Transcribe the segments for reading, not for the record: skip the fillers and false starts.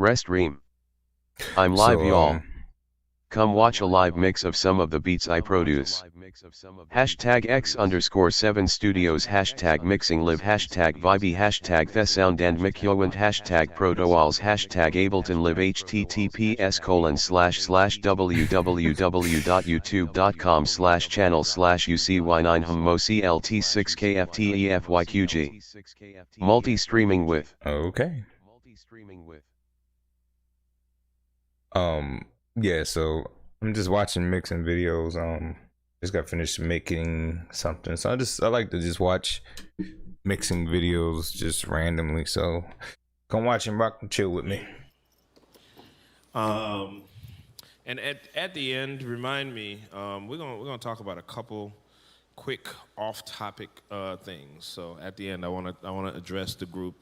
Rest Ream. I'm live, y'all. Come watch a live mix of some of the beats I produce. Hashtag X_7 studios, hashtag mixing live, hashtag vibey, hashtag the sound and mcyowind, hashtag protowalls, hashtag ableton live, https://www.youtube.com/channel/ucy9hummo clt6kftefyqg. Multi-streaming with. Okay. Yeah, so I'm just watching mixing videos. Just got finished making something, so I like to just watch mixing videos just randomly. So come watch and rock and chill with me. And at the end, remind me, we're gonna talk about a couple quick off-topic things. So at the end, I wanna address the group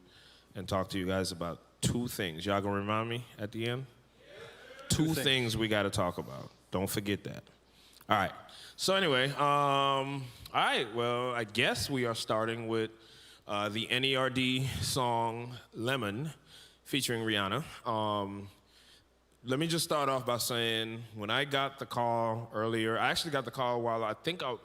and talk to you guys about two things. Y'all gonna remind me at the end? Two things we got to talk about. Don't forget that. All right. So anyway, all right. Well, I guess we are starting with the NERD song "Lemon" featuring Rihanna. Let me just start off by saying when I got the call earlier, I actually got the call while I think I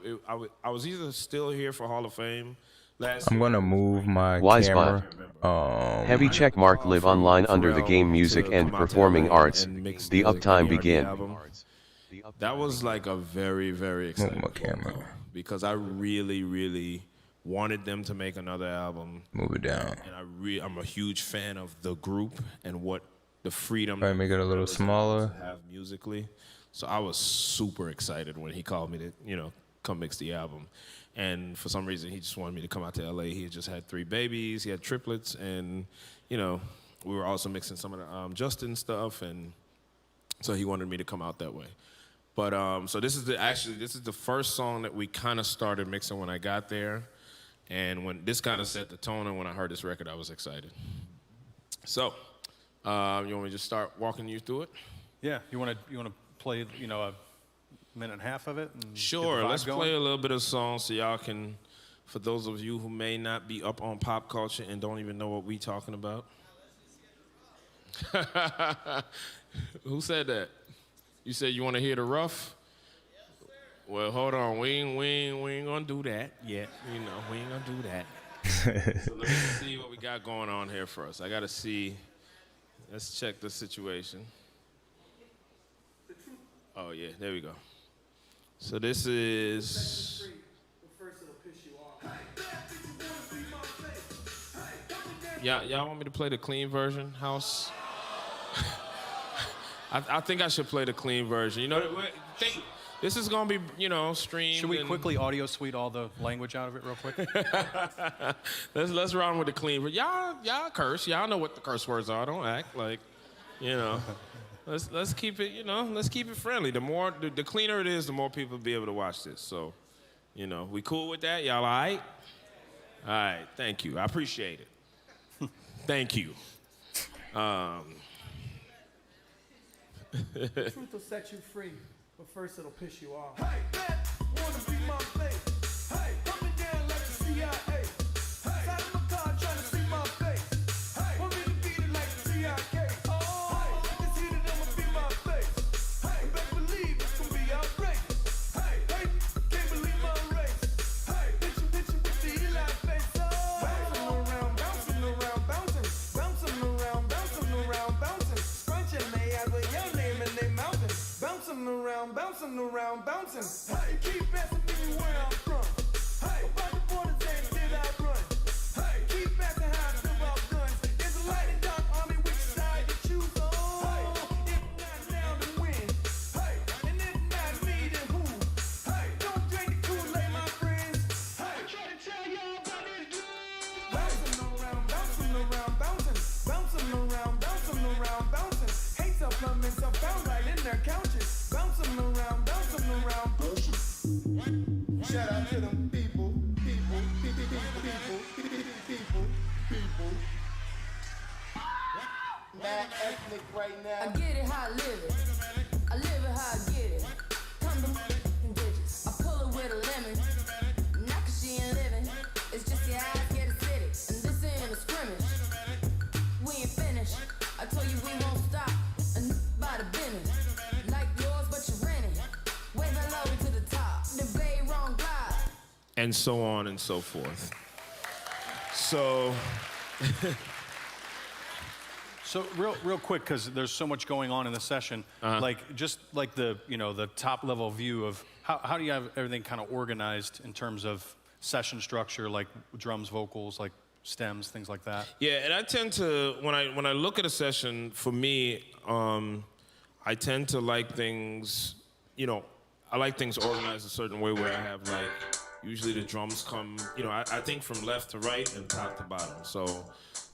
was either still here for Hall of Fame. I'm gonna move my Wisebot. camera. Heavy check mark live online under the game music and performing arts. The uptime begin. That was like a very, very exciting camera because I really, really wanted them to make another album. Move it down. And I'm a huge fan of the group and what the freedom. Try to make it a little smaller. Have musically, so I was super excited when he called me to come mix the album. And for some reason, he just wanted me to come out to LA. He had just had 3 babies. He had triplets. And, we were also mixing some of the Justin stuff. And so he wanted me to come out that way. But so this is the first song that we kind of started mixing when I got there. And when this kind of set the tone, and when I heard this record, I was excited. So you want me to just start walking you through it? Yeah. You want to play, a minute and a half of it? Sure, let's play a little bit of song so y'all can, for those of you who may not be up on pop culture and don't even know what we talking about. Who said that? You said you want to hear the rough? Well, hold on, we ain't gonna do that yet. We ain't gonna do that. So let me see what we got going on here first. I gotta see, let's check the situation. Oh yeah, there we go. So this is. Y'all want me to play the clean version, House? I think I should play the clean version. This is gonna be, streamed. Should we quickly audio suite all the language out of it real quick? Let's run with the clean version. Y'all curse. Y'all know what the curse words are. Don't act like, Let's keep it, let's keep it friendly. The cleaner it is, the more people will be able to watch this. So, we cool with that? Y'all all right? All right, thank you. I appreciate it. Thank you. The truth will set you free, but first it'll piss you off. Hey, bet, wanna be my face. Hey, coming down like the CIA. Side of my car trying to see my face. Hey, want me to beat it like the CIK. Bouncing around, bouncing. Hey, keep asking me where I'm from. Hey, about the borders and did I run? Hey, keep asking how I feel about guns. There's a light and dark army, which side to choose on? Hey, if not now, then when? Hey, and if not me, then who? Hey, don't drink the Kool-Aid, my friends. Hey, I'm trying to tell y'all about this dude. Bouncing around, bouncing around, bouncing. Bouncing around, bouncing around, bouncing. Hate supplements are found right in their couches. Bouncing around, bouncing around. Shout out to them people. Mad ethnic right now. I get it how I live it. I live it how I get it. Come to and digits. I pull it with a lemon. Not cause she ain't living. It's just your eyes get acidic. And this ain't a scrimmage. We ain't finished. I told you we won't stop. By the business. Like yours, but you're renting. Wave hello to the top. The bay wrong glide. And so on and so forth. So, So real quick, because there's so much going on in the session, like just like the the top level view of how do you have everything kind of organized in terms of session structure, like drums, vocals, like stems, things like that. yeah, and I tend to, when I look at a session, for me, I tend to like things, I like things organized a certain way where I have like, usually the drums come, I think from left to right and top to bottom. So,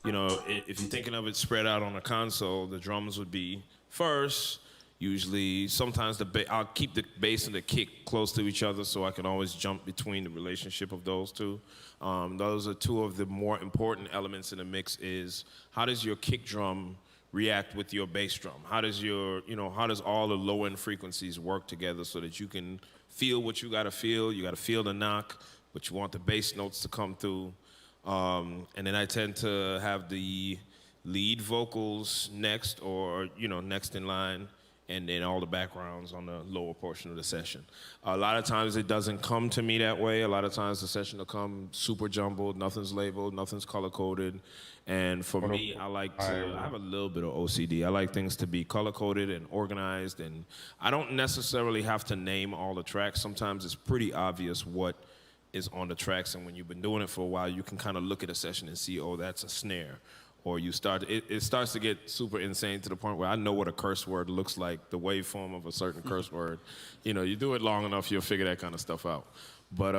if you're thinking of it spread out on a console, the drums would be first. Usually, sometimes I'll keep the bass and the kick close to each other so I can always jump between the relationship of those two. Those are two of the more important elements in the mix is how does your kick drum react with your bass drum? How does how does all the low end frequencies work together so that you can feel what you gotta feel? You gotta feel the knock, but you want the bass notes to come through. And then I tend to have the lead vocals next or, next in line, and then all the backgrounds on the lower portion of the session. A lot of times it doesn't come to me that way. A lot of times the session will come super jumbled, nothing's labeled, nothing's color-coded. And for me, I have a little bit of OCD. I like things to be color-coded and organized, and I don't necessarily have to name all the tracks. Sometimes it's pretty obvious what is on the tracks, and when you've been doing it for a while, you can kind of look at a session and see, oh, that's a snare. Or it starts to get super insane to the point where I know what a curse word looks like, the waveform of a certain curse word. You do it long enough, you'll figure that kind of stuff out. But,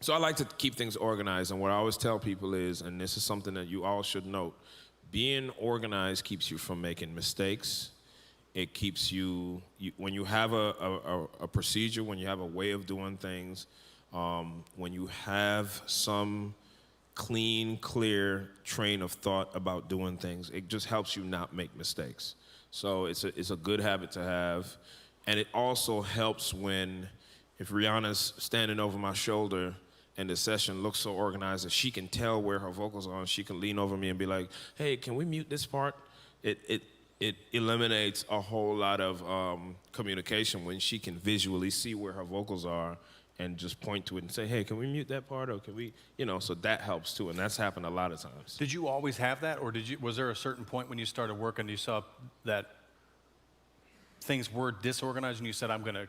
so I like to keep things organized, and what I always tell people is, and this is something that you all should note, being organized keeps you from making mistakes. It keeps you when you have a procedure, when you have a way of doing things, when you have some clean, clear train of thought about doing things, it just helps you not make mistakes. So it's a good habit to have. And it also helps if Rihanna's standing over my shoulder and the session looks so organized that she can tell where her vocals are and she can lean over me and be like, hey, can we mute this part? It eliminates a whole lot of communication when she can visually see where her vocals are and just point to it and say, hey, can we mute that part, or can we, so that helps too, and that's happened a lot of times. Did you always have that, or was there a certain point when you started working you saw that things were disorganized and you said, I'm going to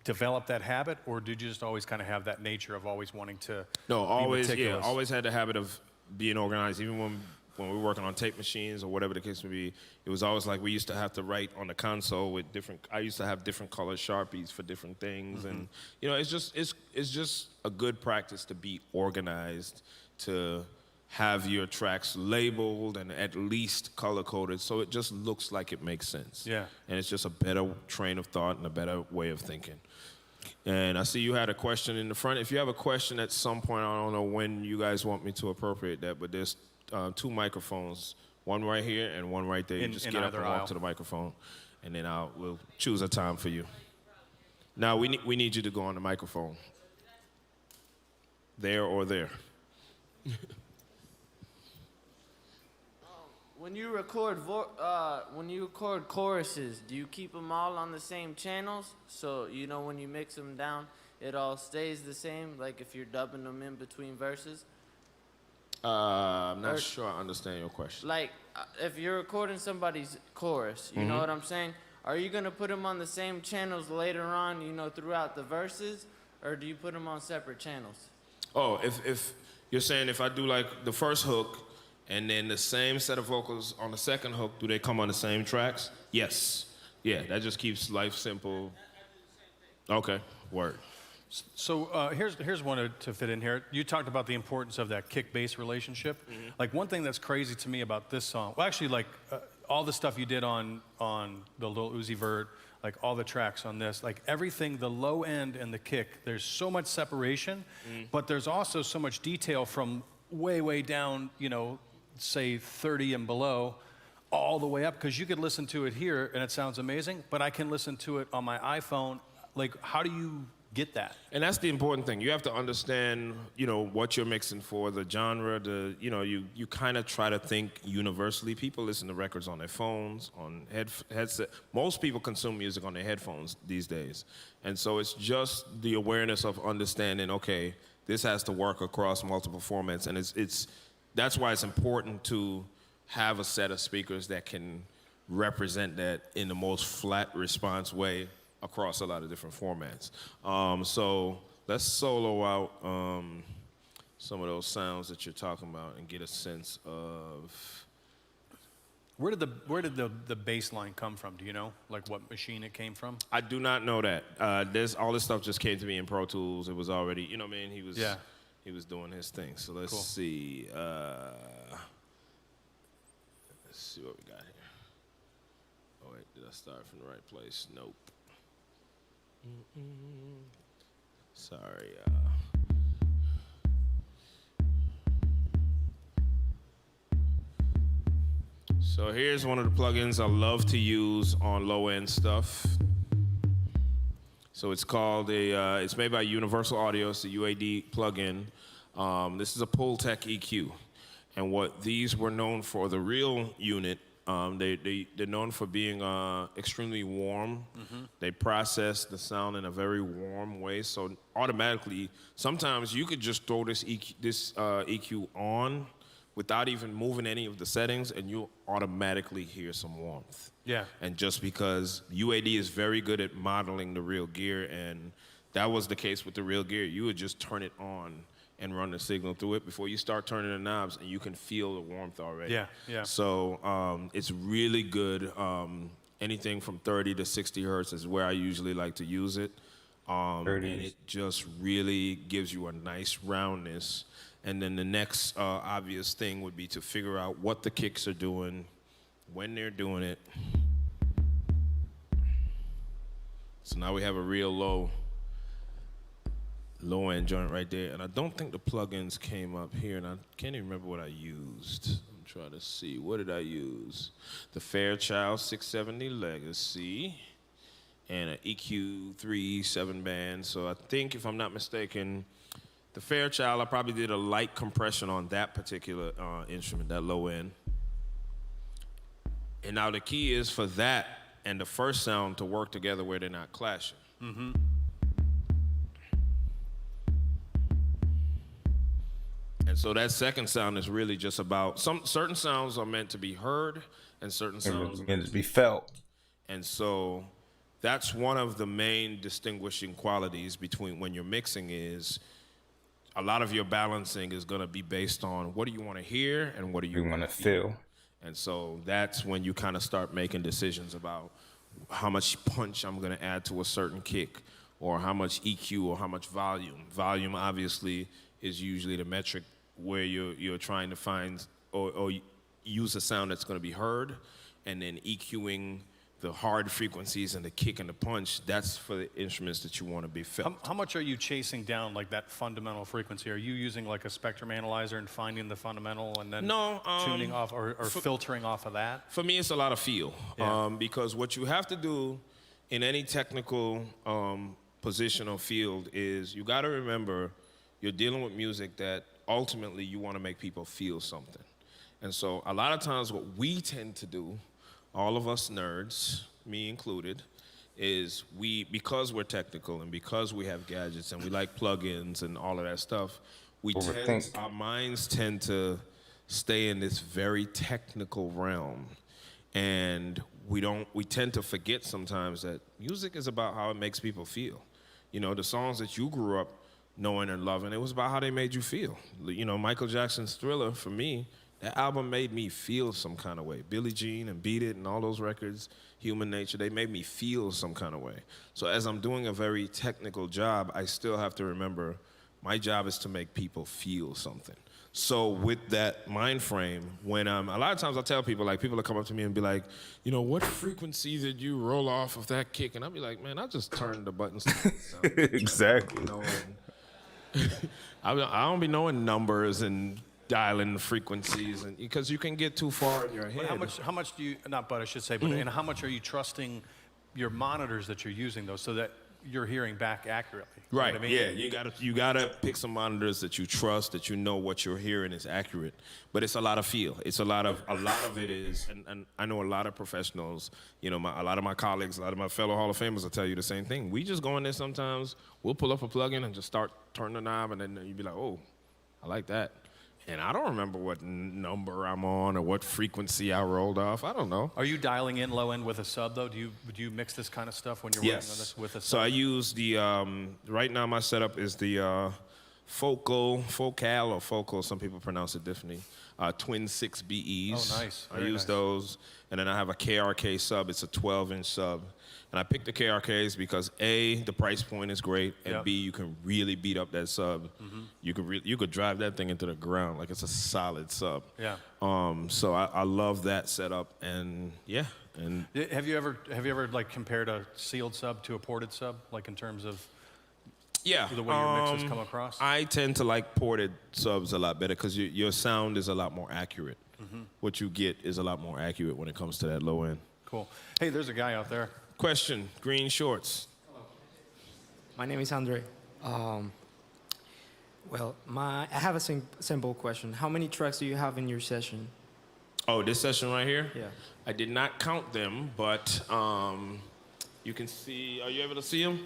develop that habit, or did you just always kind of have that nature of always wanting to be meticulous? Always had the habit of being organized, even when we were working on tape machines or whatever the case may be. It was always like we used to have to write on the console with I used to have different colored Sharpies for different things. And it's just a good practice to be organized, to have your tracks labeled and at least color coded so it just looks like it makes sense. Yeah. And it's just a better train of thought and a better way of thinking. And I see you had a question in the front. If you have a question at some point, I don't know when you guys want me to appropriate that, but there's two microphones, one right here and one right there. You just get up and walk to the microphone, and then we'll choose a time for you. Now we need you to go on the microphone. There or there. When you record choruses, do you keep them all on the same channels? So when you mix them down, it all stays the same. Like if you're dubbing them in between verses. I'm not sure I understand your question. Like if you're recording somebody's chorus, you know what I'm saying? Are you gonna put them on the same channels later on, throughout the verses, or do you put them on separate channels? Oh, if you're saying if I do like the first hook, and then the same set of vocals on the second hook, do they come on the same tracks? Yes. Yeah, that just keeps life simple. Okay, word. So here's one to fit in here. You talked about the importance of that kick-bass relationship. Like one thing that's crazy to me about this song, well actually like all the stuff you did on the Lil Uzi Vert, like all the tracks on this, like everything, the low end and the kick, there's so much separation, but there's also so much detail from way down, say 30 and below, all the way up, because you could listen to it here and it sounds amazing, but I can listen to it on my iPhone. Like, how do you get that. And that's the important thing. You have to understand, you know, what you're mixing for, the genre, you kind of try to think universally. People listen to records on their phones, on headset. Most people consume music on their headphones these days. And so it's just the awareness of understanding, okay, this has to work across multiple formats. And that's why it's important to have a set of speakers that can represent that in the most flat response way across a lot of different formats. So let's solo out some of those sounds that you're talking about and get a sense of. Where did the bass line come from? Do you know, like what machine it came from? I do not know that. All this stuff just came to me in Pro Tools. It was already, you know what I mean? He was doing his thing. So let's see. Let's see what we got here. Oh wait, did I start from the right place? Nope. Sorry. So here's one of the plugins I love to use on low-end stuff. So it's called it's made by Universal Audio. It's a UAD plugin. This is a Pultec EQ. And what these were known for, the real unit, they're known for being extremely warm. Mm-hmm. They process the sound in a very warm way. So automatically, sometimes you could just throw this EQ on without even moving any of the settings, and you'll automatically hear some warmth. Yeah. And just because UAD is very good at modeling the real gear, and that was the case with the real gear. You would just turn it on and run the signal through it before you start turning the knobs, and you can feel the warmth already. Yeah, yeah. So it's really good. Anything from 30 to 60 hertz is where I usually like to use it. And it just really gives you a nice roundness. And then the next obvious thing would be to figure out what the kicks are doing, when they're doing it. So now we have a real low-end joint right there. And I don't think the plugins came up here, and I can't even remember what I used. I'm trying to see. What did I use? The Fairchild 670 Legacy and an EQ3 7-band. So I think, if I'm not mistaken, the Fairchild, I probably did a light compression on that particular instrument, that low end. And now the key is for that and the first sound to work together where they're not clashing. Mm-hmm. And so that second sound is really just about, certain sounds are meant to be heard and certain sounds are meant to be felt. And so that's one of the main distinguishing qualities between when you're mixing is a lot of your balancing is going to be based on what do you want to hear and what do you want to feel. And so that's when you kind of start making decisions about how much punch I'm going to add to a certain kick, or how much EQ, or how much volume. Volume obviously is usually the metric where you're trying to find or use a sound that's going to be heard, and then EQing the hard frequencies and the kick and the punch, that's for the instruments that you want to be felt. How much are you chasing down like that fundamental frequency? Are you using like a spectrum analyzer and finding the fundamental and then tuning off or filtering off of that? For me, it's a lot of feel. Yeah. Because what you have to do in any technical position or field is you got to remember you're dealing with music that ultimately you want to make people feel something. And so a lot of times what we tend to do, all of us nerds, me included, is because we're technical and because we have gadgets and we like plugins and all of that stuff, our minds tend to stay in this very technical realm. And we tend to forget sometimes that music is about how it makes people feel. You know, the songs that you grew up knowing and loving, it was about how they made you feel. You know, Michael Jackson's Thriller, for me, that album made me feel some kind of way. Billie Jean and Beat It and all those records, Human Nature, they made me feel some kind of way. So as I'm doing a very technical job, I still have to remember my job is to make people feel something. So with that mind frame, when a lot of times I tell people, like people will come up to me and be like, you know, what frequency did you roll off of that kick? And I'll be like, man, I just turned the buttons. Exactly. I don't be knowing numbers and dialing frequencies, and because you can get too far in your head. How much do you, not but I should say, but and how much are you trusting your monitors that you're using though, so that you're hearing back accurately. You know Right. what I mean? Yeah. You gotta pick some monitors that you trust, that you know what you're hearing is accurate. But it's a lot of feel. It's a lot of it is, and I know a lot of professionals. You know, a lot of my colleagues, a lot of my fellow Hall of Famers will tell you the same thing. We just go in there sometimes. We'll pull up a plugin and just start turning the knob, and then you'd be like, oh, I like that. And I don't remember what number I'm on or what frequency I rolled off. I don't know. Are you dialing in low end with a sub though? Do you mix this kind of stuff when you're working on this with a sub? So I use the right now my setup is the focal, some people pronounce it differently. Twin 6 BEs. Oh, nice. I Very use nice. those, and then I have a KRK sub. It's a 12-inch sub, and I picked the KRKs because A, the price point is great, and Yep. B, you can really beat up that sub. You could drive that thing into the ground like it's a solid sub. Yeah. So I love that setup, and yeah, and Have you ever like compared a sealed sub to a ported sub, like in terms of yeah, the way your mixes come across? I tend to like ported subs a lot better because your sound is a lot more accurate. What you get is a lot more accurate when it comes to that low end. Cool. Hey, there's a guy out there. Question, green shorts. My name is Andre. Well, I have a simple question. How many tracks do you have in your session? Oh, this session right here? Yeah. I did not count them, but you can see, are you able to see them?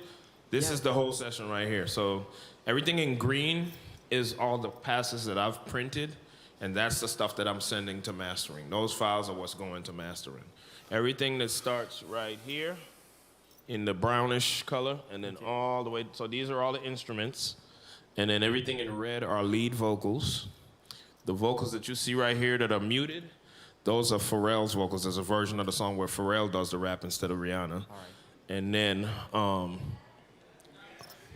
This Yeah. is the whole session right here. So everything in green is all the passes that I've printed, and that's the stuff that I'm sending to mastering. Those files are what's going to mastering. Everything that starts right here in the brownish color, and then all the way, so these are all the instruments, and then everything in red are lead vocals. The vocals that you see right here that are muted, those are Pharrell's vocals. There's a version of the song where Pharrell does the rap instead of Rihanna. And then,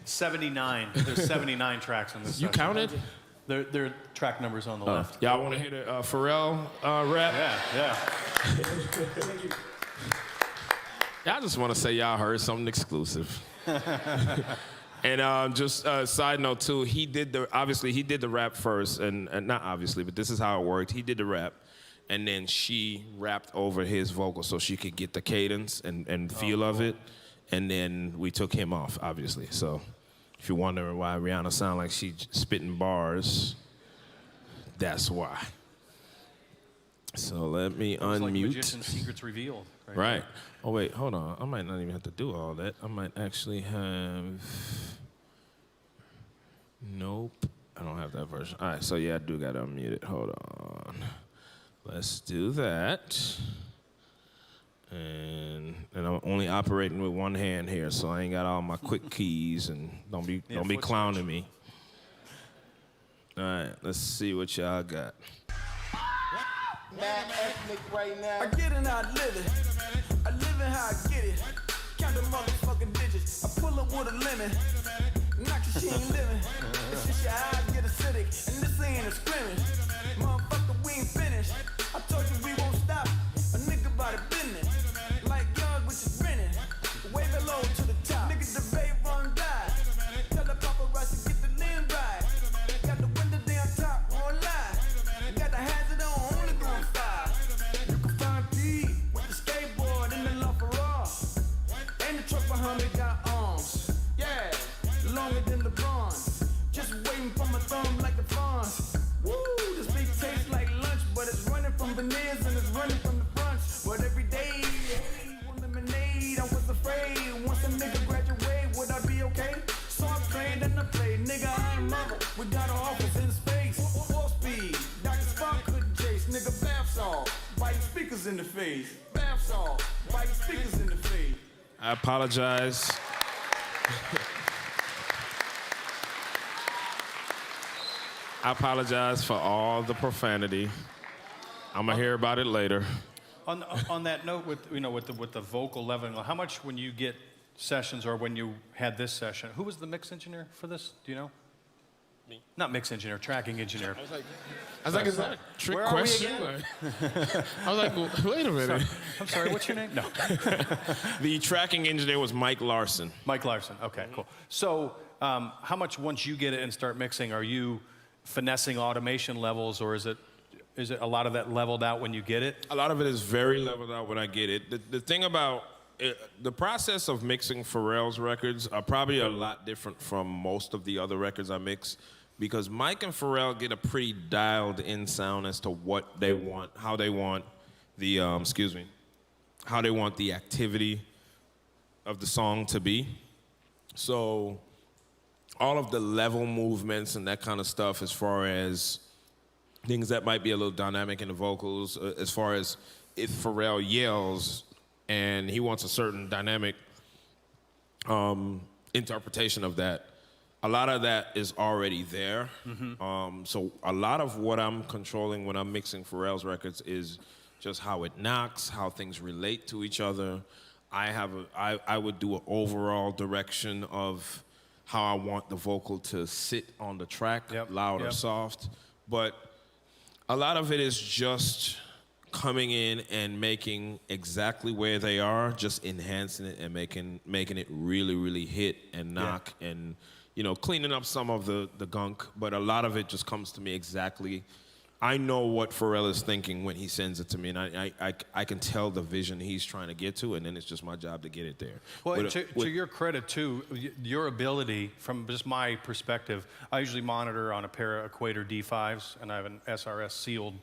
79. There's 79 tracks on this you session. counted? There are track numbers on the left. Y'all want to hear the Pharrell rap? Yeah. I just want to say y'all heard something exclusive. And just a side note too, he did the rap first, and not obviously, but this is how it worked. He did the rap, and then she rapped over his vocal so she could get the cadence and feel of it, and then we took him off, obviously. So if you're wondering why Rihanna sound like she spitting bars, that's why. So let me It's like unmute. Magician's Secrets Revealed. Right. Oh, wait, hold on. I might not even have to do all that. I might actually have... Nope. I don't have that version. All right, so yeah, I do got to unmute it. Hold on. Let's do that. And I'm only operating with one hand here, so I ain't got all my quick keys, and don't be foot clowning me. All right, let's see what y'all got. Mad ethnic right now. I get it how I live it. I live it how I get it. Count the motherfucking digits. I pull up with a lemon. Knock your she ain't living. It's just your eyes get acidic. And this ain't a scrimmage. Motherfucker, we ain't finished. I told you we won't stop. A nigga by the business. Like yours, which is renting. Way below to the top. Niggas debate, run, die. Tell the paparazzi get the lens right. Got the window down top, won't lie. Got the hazard on, only going 5. You can find P with the skateboard in the LaFerrari. And the truck behind me got arms. Yeah, longer than the bronze. Just waiting for my thumb like the fawns. Woo, this beat tastes like lunch, but it's running from veneers and it's running from the front. But every day, one lemonade, I was afraid. Once a nigga graduate, would I be okay? So I trained and I played. Nigga, I ain't mother. We got an office in space. 4-speed. Dr. Spock couldn't chase. Nigga, bath salt. Biting speakers in the face. Bath salt. Biting speakers in the face. I apologize. I apologize for all the profanity. I'm gonna hear about it later. On that note, with the vocal leveling, how much when you get sessions or when you had this session, who was the mix engineer for this? Do you know? Me. Not mix engineer, tracking engineer. I was like, is that a trick Where are we question? I was like, well, wait a minute. I'm sorry, what's your name? No. The tracking engineer was Mike Larson. Mike Larson. Okay, cool. So, how much once you get it and start mixing, are you finessing automation levels, or is it a lot of that leveled out when you get it? A lot of it is very leveled out when I get it. The thing about the process of mixing Pharrell's records are probably a lot different from most of the other records I mix, because Mike and Pharrell get a pretty dialed-in sound as to what they want, how they want the how they want the activity of the song to be. So all of the level movements and that kind of stuff, as far as things that might be a little dynamic in the vocals, as far as if Pharrell yells and he wants a certain dynamic interpretation of that, a lot of that is already there. So a lot of what I'm controlling when I'm mixing Pharrell's records is just how it knocks, how things relate to each other. I would do an overall direction of how I want the vocal to sit on the track, loud or soft. But a lot of it is just coming in and making exactly where they are, just enhancing it and making it really, really hit and knock and, cleaning up some of the gunk. But a lot of it just comes to me exactly. I know what Pharrell is thinking when he sends it to me, and I can tell the vision he's trying to get to, and then it's just my job to get it there. Well, and to your credit, too, your ability, from just my perspective, I usually monitor on a pair of Equator D5s, and I have an SRS sealed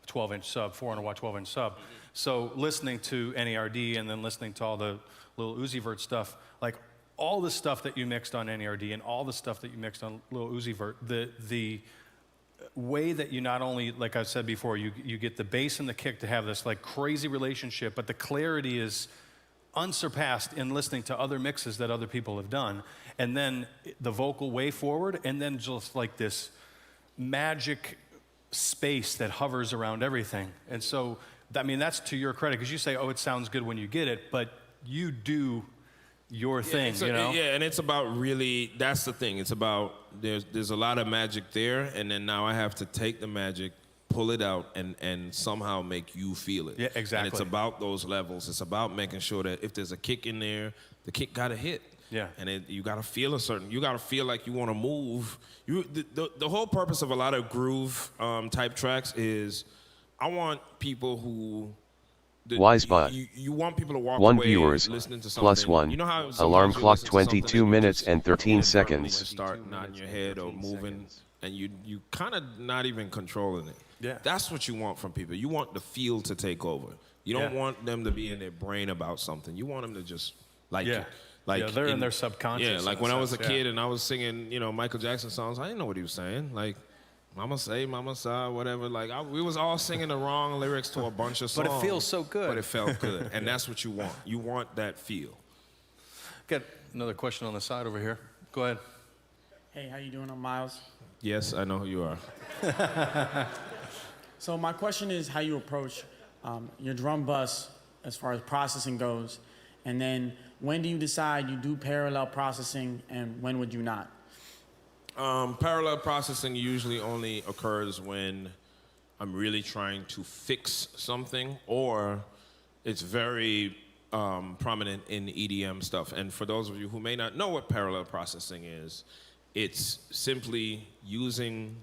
12-inch sub, 400-watt 12-inch sub. So listening to NERD and then listening to all the Lil Uzi Vert stuff, like all the stuff that you mixed on NERD and all the stuff that you mixed on Lil Uzi Vert, the way that you not only, like I said before, you get the bass and the kick to have this like crazy relationship, but the clarity is unsurpassed in listening to other mixes that other people have done. And then the vocal way forward, and then just like this magic space that hovers around everything. And so, I mean, that's to your credit, because you say, oh, it sounds good when you get it, but you do your thing, Yeah, and it's about really, that's the thing. It's about, there's a lot of magic there, and then now I have to take the magic, pull it out, and somehow make you feel it. Yeah, exactly. And it's about those levels. It's about making sure that if there's a kick in there, the kick got to hit. Yeah. And you got to feel you got to feel like you want to move. The whole purpose of a lot of groove type tracks is I want people who, Wisebot. You want people to walk One away viewers, listening to something. plus one. You know how Alarm sometimes you clock listen to something 22 and minutes just and 13 inadvertently seconds. start nodding your head or moving, and you kind of not even controlling it. Yeah. That's what you want from people. You want the feel to take over. You don't want them to be in their brain about something. You want them to just like it. Like they're in their subconscious. Yeah, like when I was a kid and I was singing, Michael Jackson songs, I didn't know what he was saying. Like, Mama say, Mama sa, whatever. Like, we was all singing the wrong lyrics to a bunch of songs. But it feels so good. But it felt good. And that's what you want. You want that feel. Got another question on the side over here. Go ahead. Hey, how you doing? I'm Miles. Yes, I know who you are. So my question is how you approach your drum bus as far as processing goes, and then when do you decide you do parallel processing, and when would you not? Parallel processing usually only occurs when I'm really trying to fix something, or it's very prominent in EDM stuff. And for those of you who may not know what parallel processing is, it's simply using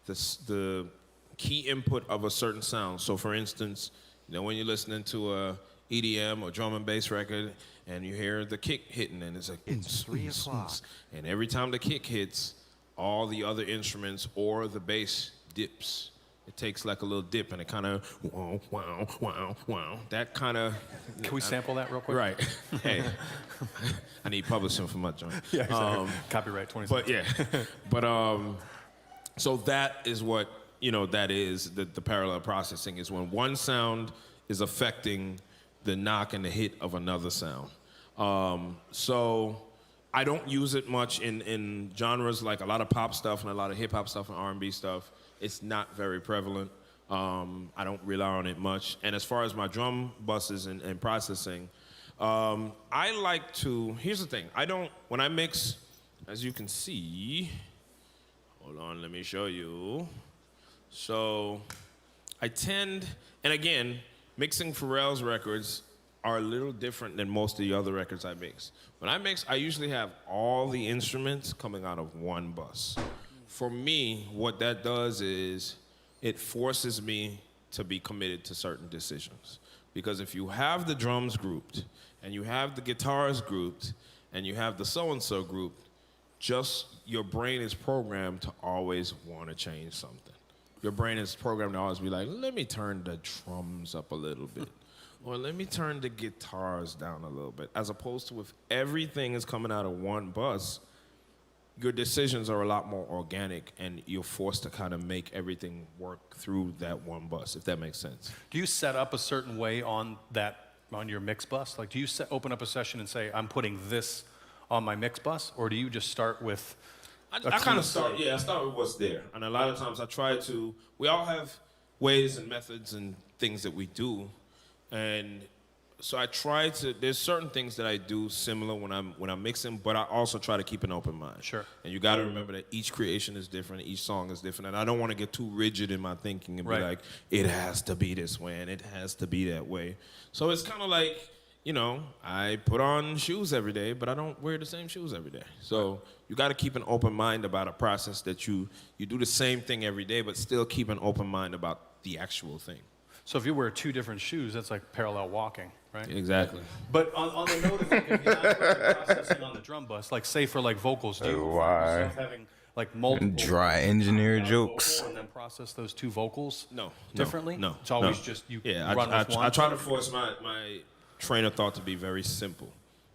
the key input of a certain sound. So for instance, when you're listening to a EDM or drum and bass record and you hear the kick hitting and it's like, it's 3 o'clock. And every time the kick hits, all the other instruments or the bass dips. It takes like a little dip and it kind of wow, wow, wow, wow. That kind of... Can we sample that real quick? Right. Hey, I need publishing for my joint. Yeah, exactly. Copyright 20 seconds. But yeah, but so that is what, that is the parallel processing is when one sound is affecting the knock and the hit of another sound. So I don't use it much in genres like a lot of pop stuff and a lot of hip hop stuff and R&B stuff. It's not very prevalent. I don't rely on it much. And as far as my drum buses and processing, I like to, here's the thing. When I mix, as you can see, hold on, let me show you. So I tend, and again, mixing Pharrell's records are a little different than most of the other records I mix. When I mix, I usually have all the instruments coming out of one bus. For me, what that does is it forces me to be committed to certain decisions. Because if you have the drums grouped, and you have the guitars grouped, and you have the so-and-so grouped, just your brain is programmed to always want to change something. Your brain is programmed to always be like, let me turn the drums up a little bit. Or let me turn the guitars down a little bit. As opposed to if everything is coming out of one bus, your decisions are a lot more organic, and you're forced to kind of make everything work through that one bus, if that makes sense. Do you set up a certain way on your mix bus? Like, do you open up a session and say, I'm putting this on my mix bus? Or do you just start with I kind of start with what's there. And a lot of times we all have ways and methods and things that we do. And so there's certain things that I do similar when I'm mixing, but I also try to keep an open mind. Sure. And you got to remember that each creation is different, each song is different, and I don't want to get too rigid in my thinking and be like, it has to be this way and it has to be that way. So it's kind of like, I put on shoes every day, but I don't wear the same shoes every day. So you got to keep an open mind about a process that you do the same thing every day, but still keep an open mind about the actual thing. So if you wear 2 different shoes, that's like parallel walking, right? Exactly. But on the note of like, if you're not processing on the drum bus, like say for like vocals, do you find yourself having like multiple dry engineer jokes and then process those 2 vocals No. differently? No. It's always just you run with one? I try to force my train of thought to be very simple.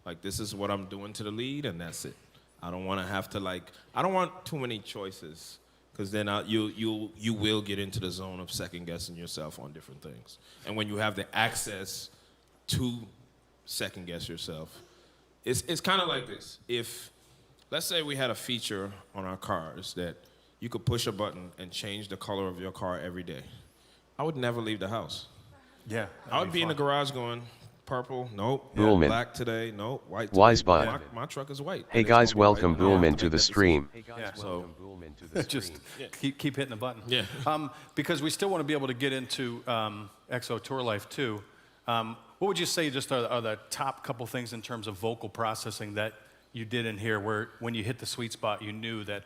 Like, this is what I'm doing to the lead, and that's it. I don't want to have to I don't want too many choices. Because then you will get into the zone of second guessing yourself on different things. And when you have the access to second guess yourself, it's kind of like this. If, let's say we had a feature on our cars that you could push a button and change the color of your car every day, I would never leave the house. Yeah. I would be in the garage going, purple, nope. Bullman. Black today, nope. White today. Wisebot. My truck is white. Hey guys, welcome Bullman to the stream. So Just keep hitting the button. Yeah. Because we still want to be able to get into XO Tour Life too. What would you say just are the top couple things in terms of vocal processing that you did in here where when you hit the sweet spot, you knew that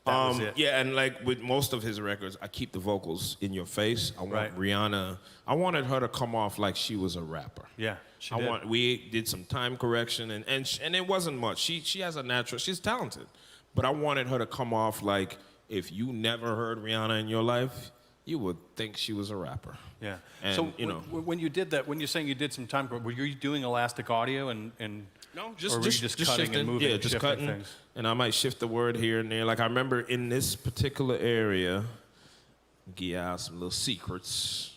was it? Yeah, and like with most of his records, I keep the vocals in your face. I want Rihanna, I wanted her to come off like she was a rapper. Yeah, she did. We did some time correction, and it wasn't much. She has a natural, she's talented. But I wanted her to come off like if you never heard Rihanna in your life, you would think she was a rapper. Yeah. And, so when you did that, when you're saying you did some time, were you doing elastic audio and no, or were you just cutting shifting, and moving, yeah, just cutting, things? And I might shift the word here and there. Like I remember in this particular area, give you out some little secrets.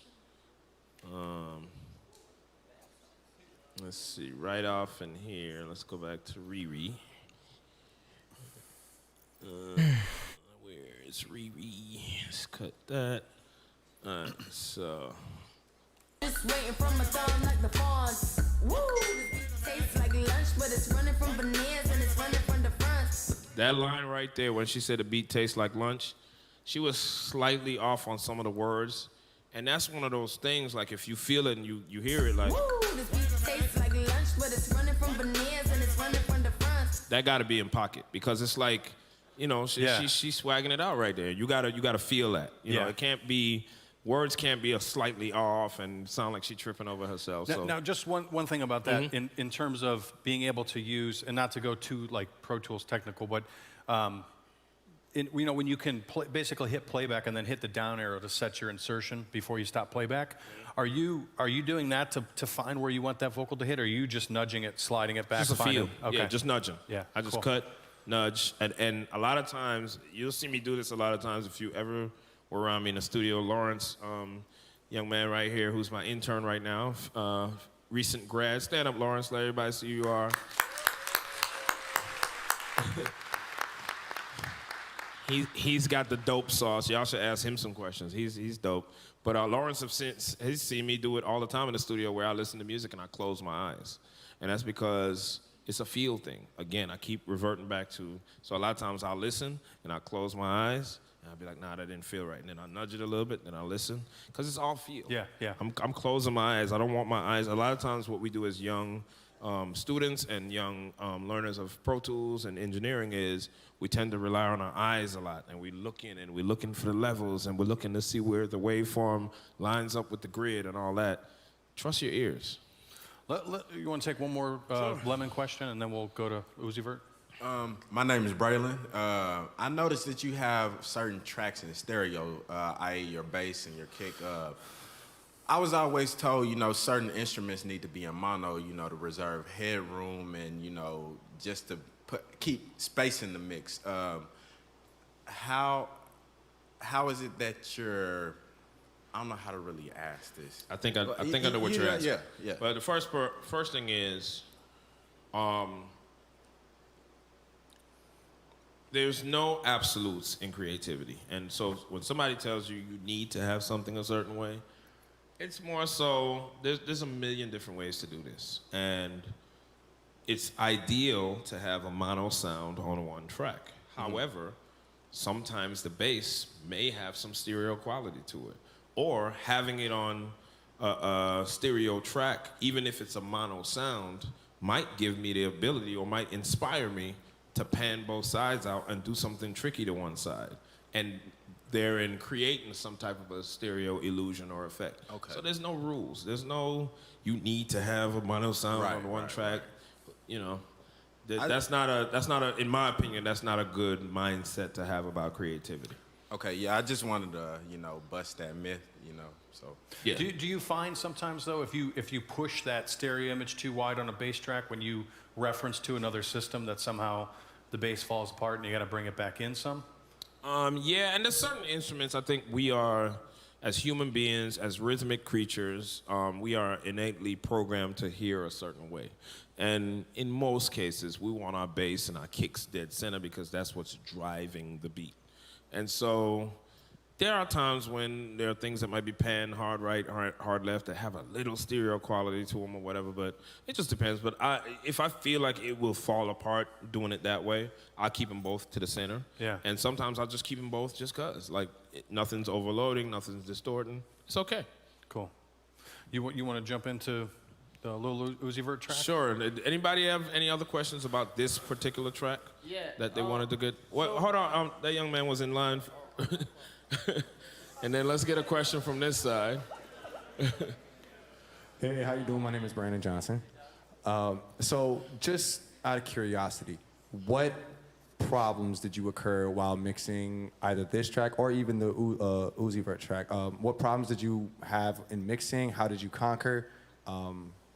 Let's see, right off in here. Let's go back to Riri. Where is Riri? Let's cut that. Alright, so. Just waiting from my thumb like the fawns. Woo! Tastes like lunch, but it's running from veneers and it's running from the front. That line right there, when she said the beat tastes like lunch, she was slightly off on some of the words. And that's one of those things, like if you feel it and you hear it, like. Woo! This beat tastes like lunch, but it's running from veneers and it's running from the front. That gotta be in pocket because it's like, she's swagging it out right there. You gotta feel that. You know, it can't be. Words can't be a slightly off and sound like she's tripping over herself. Now just one thing about that in terms of being able to use, and not to go too like Pro Tools technical, but when you can basically hit playback and then hit the down arrow to set your insertion before you stop playback, are you doing that to find where you want that vocal to hit, or are you just nudging it, sliding it back? Just a feel. Okay. Yeah, just nudging. Yeah, I just cut, nudge, and a lot of times, you'll see me do this a lot of times if you ever were around me in the studio. Lawrence, young man right here, who's my intern right now, recent grad. Stand up, Lawrence, let everybody see who you are. He's got the dope sauce. Y'all should ask him some questions. He's dope. But Lawrence has seen me do it all the time in the studio where I listen to music and I close my eyes. And that's because it's a feel thing. Again, I keep reverting back to, so a lot of times I'll listen and I'll close my eyes and I'll be like, nah, that didn't feel right. And then I'll nudge it a little bit, then I'll listen. Because it's all feel. Yeah. I'm closing my eyes. I don't want my eyes. A lot of times what we do as young students and young learners of Pro Tools and engineering is we tend to rely on our eyes a lot, and we look in and we're looking for the levels and we're looking to see where the waveform lines up with the grid and all that. trust your ears. You want to take one more Lemon question, and then we'll go to Uzi Vert? My name is Braylon. I noticed that you have certain tracks in the stereo, i.e. your bass and your kick. I was always told, you know, certain instruments need to be in mono, you know, to reserve headroom and, you know, just to keep space in the mix. How is it that you're, I don't know how to really ask this. I think I know what you're asking. Yeah. But the first thing is, there's no absolutes in creativity. And so when somebody tells you you need to have something a certain way, it's more so, there's a million different ways to do this. And it's ideal to have a mono sound on one track. However, sometimes the bass may have some stereo quality to it. Or having it on a stereo track, even if it's a mono sound, might give me the ability or might inspire me to pan both sides out and do something tricky to one side. And therein creating some type of a stereo illusion or effect. Okay. So there's no rules. There's no, you need to have a mono sound on one track. You know, that's not a, in my opinion, that's not a good mindset to have about creativity. Okay, yeah, I just wanted to, you know, bust that myth, you know, so. Yeah. Do you find sometimes, though, if you push that stereo image too wide on a bass track, when you reference to another system, that somehow the bass falls apart and you got to bring it back in some? Yeah, and there's certain instruments I think we are, as human beings, as rhythmic creatures, we are innately programmed to hear a certain way. And in most cases, we want our bass and our kicks dead center because that's what's driving the beat. And so there are times when there are things that might be panned hard right, hard left that have a little stereo quality to them or whatever, but it just depends. But if I feel like it will fall apart doing it that way, I'll keep them both to the center. Yeah. And sometimes I'll just keep them both just because. Like, nothing's overloading, nothing's distorting. It's okay. Cool. You want to jump into the little Uzi Vert track? Sure. Anybody have any other questions about this particular track? Yeah. That they wanted to get? Well, hold on. That young man was in line. And then let's get a question from this side. Hey, how you doing? My name is Brandon Johnson. So just out of curiosity, what problems did you occur while mixing either this track or even the Uzi Vert track? What problems did you have in mixing? How did you conquer?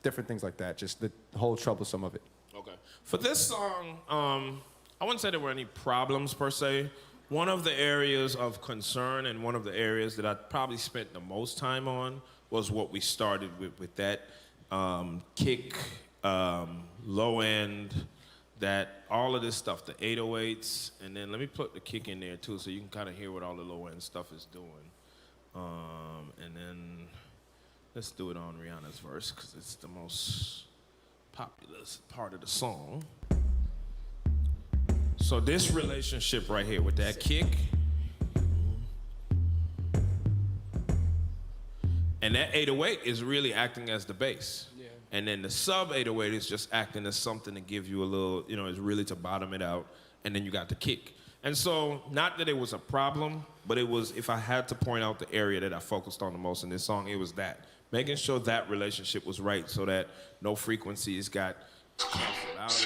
Different things like that, just the whole troublesome of it. Okay. For this song, I wouldn't say there were any problems per se. One of the areas of concern and one of the areas that I probably spent the most time on was what we started with that kick, low end, that all of this stuff, the 808s, and then let me put the kick in there too so you can kind of hear what all the low end stuff is doing. And then let's do it on Rihanna's verse because it's the most popular part of the song. So this relationship right here with that kick and that 808 is really acting as the bass. Yeah. And then the sub 808 is just acting as something to give you a little, you know, it's really to bottom it out. And then you got the kick. And so, not that it was a problem, but it was, if I had to point out the area that I focused on the most in this song, it was that. Making sure that relationship was right so that no frequencies got canceled out.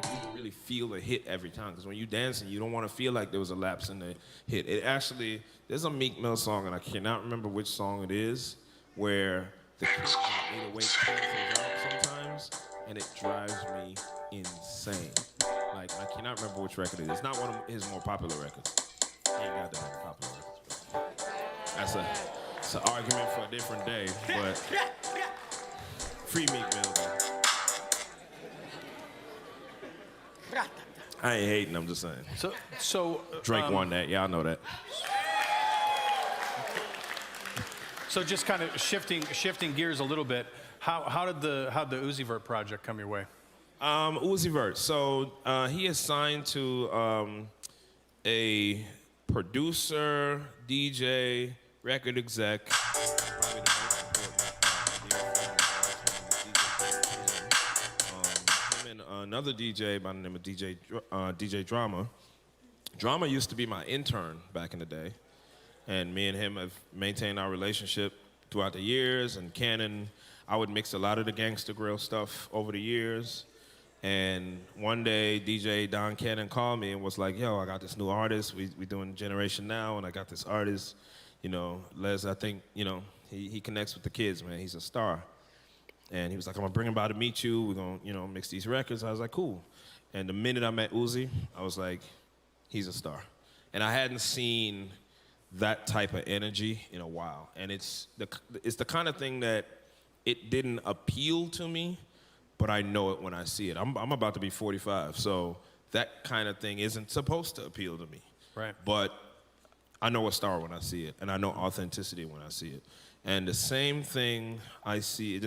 You can really feel the hit every time. Because when you're dancing, you don't want to feel like there was a lapse in the hit. It actually, there's a Meek Mill song, and I cannot remember which song it is, where the kick and 808 cancels out sometimes, and it drives me insane. Like, I cannot remember which record it is. It's not one of his more popular records. He ain't got that many popular records. But it's an argument for a different day, but free Meek Mill, though. I ain't hating, I'm just saying. So Drake won that, y'all know that. So just kind of shifting gears a little bit, how'd the Uzi Vert project come your way? Uzi Vert. So he is signed to a producer, DJ, record exec. Probably the most important him and another DJ by the name of DJ Drama. Drama used to be my intern back in the day, and me and him have maintained our relationship throughout the years, and Cannon, I would mix a lot of the Gangsta Grill stuff over the years. And one day, DJ Don Cannon called me and was like, yo, I got this new artist. We doing Generation Now, and I got this artist, you know, Les, I think, you know, he connects with the kids, man. He's a star. And he was like, I'm gonna bring him by to meet you. We're gonna, you know, mix these records. I was like, cool. And the minute I met Uzi, I was like, he's a star. And I hadn't seen that type of energy in a while. And it's the kind of thing that it didn't appeal to me, but I know it when I see it. I'm about to be 45, so that kind of thing isn't supposed to appeal to me. Right. But I know a star when I see it, and I know authenticity when I see it. And the same thing I see,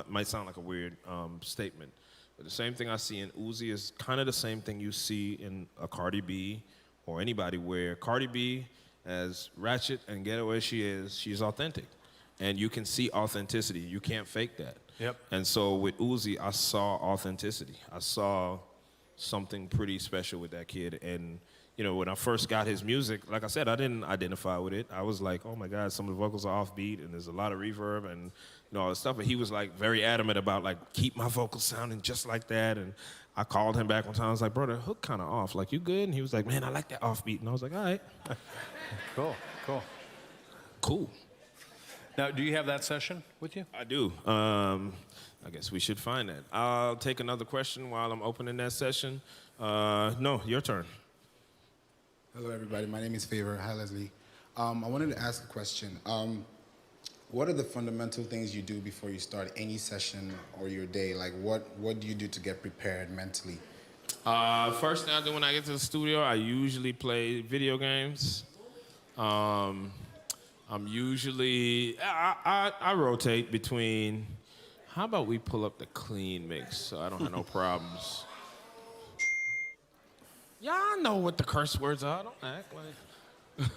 might sound like a weird statement, but the same thing I see in Uzi is kind of the same thing you see in a Cardi B or anybody, where Cardi B, as ratchet and ghetto as she is, she's authentic. And you can see authenticity. You can't fake that. Yep. And so with Uzi, I saw authenticity. I saw something pretty special with that kid. And, you know, when I first got his music, like I said, I didn't identify with it. I was like, oh my God, some of the vocals are offbeat and there's a lot of reverb and, you know, all this stuff. But he was like very adamant about like, keep my vocals sounding just like that. And I called him back one time. I was like, bro, the hook kind of off. Like, you good? And he was like, man, I like that offbeat. And I was like, all right. Cool. Now, do you have that session with you? I do. I guess we should find that. I'll take another question while I'm opening that session. No, your turn. Hello, everybody. My name is Favor. Hi, Leslie. I wanted to ask a question. What are the fundamental things you do before you start any session or your day? Like, what do you do to get prepared mentally? First thing I do when I get to the studio, I usually play video games. I'm usually, I rotate between, how about we pull up the clean mix so I don't have no problems. Y'all know what the curse words are. Don't act like. I'm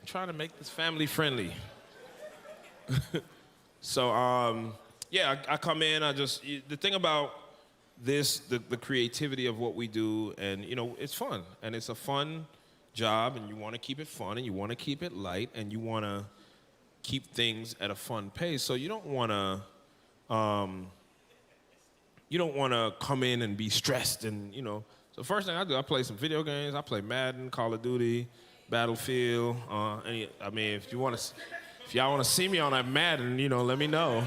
trying to make this family friendly. So, yeah, I come in, the thing about this, the creativity of what we do, and, you know, it's fun. And it's a fun job, and you want to keep it fun, and you want to keep it light, and you want to keep things at a fun pace. So you don't want to come in and be stressed, and, you know. So the first thing I do, I play some video games. I play Madden, Call of Duty, Battlefield. I mean, if y'all want to see me on that Madden, you know, let me know.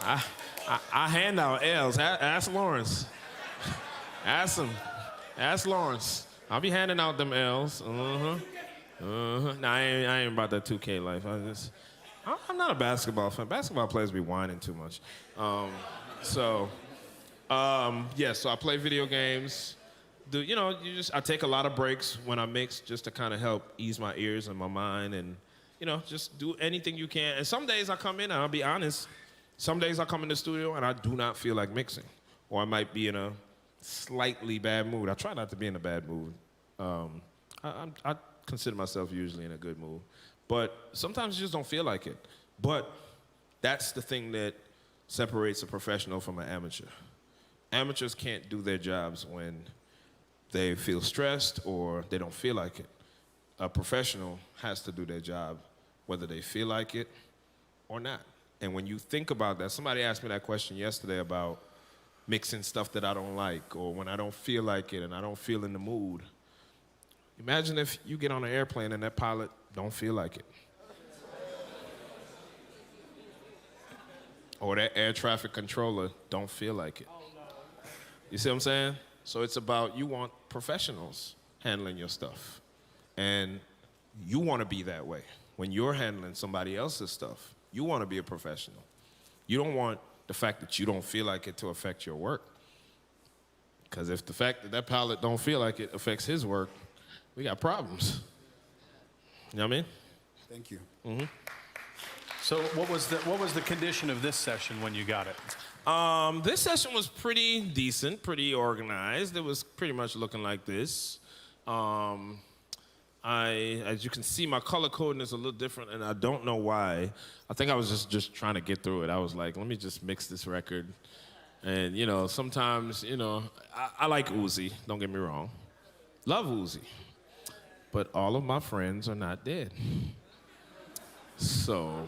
I hand out L's. Ask Lawrence. Ask him. Ask Lawrence. I'll be handing out them L's. Nah, I ain't about that 2K life. I'm not a basketball fan. Basketball players be whining too much. So I play video games. I take a lot of breaks when I mix just to kind of help ease my ears and my mind, and, you know, just do anything you can. And some days I come in, and I'll be honest, some days I come in the studio and I do not feel like mixing, or I might be in a slightly bad mood. I try not to be in a bad mood. I consider myself usually in a good mood, but sometimes you just don't feel like it. But that's the thing that separates a professional from an amateur. Amateurs can't do their jobs when they feel stressed or they don't feel like it. A professional has to do their job whether they feel like it or not. And when you think about that, somebody asked me that question yesterday about mixing stuff that I don't like, or when I don't feel like it and I don't feel in the mood. Imagine if you get on an airplane and that pilot don't feel like it. Or that air traffic controller don't feel like it. You see what I'm saying? So it's about, you want professionals handling your stuff. And you want to be that way. When you're handling somebody else's stuff, you want to be a professional. You don't want the fact that you don't feel like it to affect your work. Because if the fact that that pilot don't feel like it affects his work, we got problems. You know what I mean? Thank you. Mm-hmm. So what was the condition of this session when you got it? This session was pretty decent, pretty organized. It was pretty much looking like this. As you can see, my color coding is a little different, and I don't know why. I think I was just trying to get through it. I was like, let me just mix this record. And, you know, sometimes, you know, I like Uzi, don't get me wrong. Love Uzi. But all of my friends are not dead. So,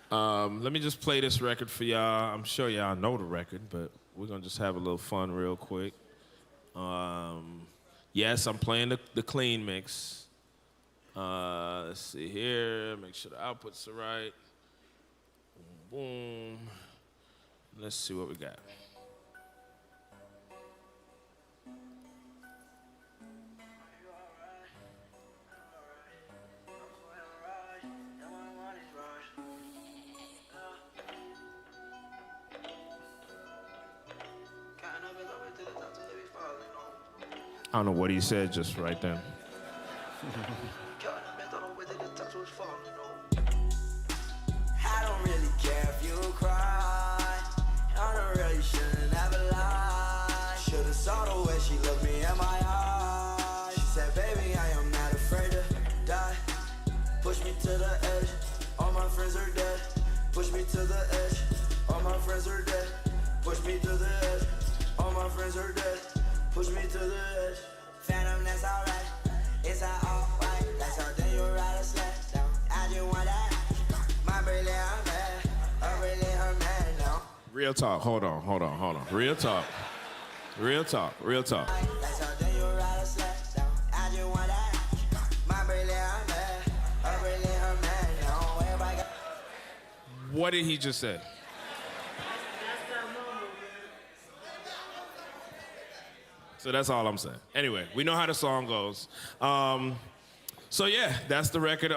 let me just play this record for y'all. I'm sure y'all know the record, but we're gonna just have a little fun real quick. Yes, I'm playing the clean mix. Let's see here, make sure the outputs are right. Boom, boom. Let's see what we got. I don't know what he said just right then. I don't really care if you cry. I don't really shouldn't ever lie. Should've saw the way she looked me in my eyes. She said, baby, I am not afraid to die. Push me to the edge. All my friends are dead. Push me to the edge. All my friends are dead. Push me to the edge. All my friends are dead. Push me to the edge. Phantom, that's alright. It's alright. That's how then you ride a sled down. I just want that. My really I'm mad. I really her mad now. Real talk, hold on. Real talk. That's how then you ride a sled down. I just want that. My really I'm mad. I really her mad now. Everybody got What did he just say? So that's all I'm saying. Anyway, we know how the song goes. So yeah, that's the record.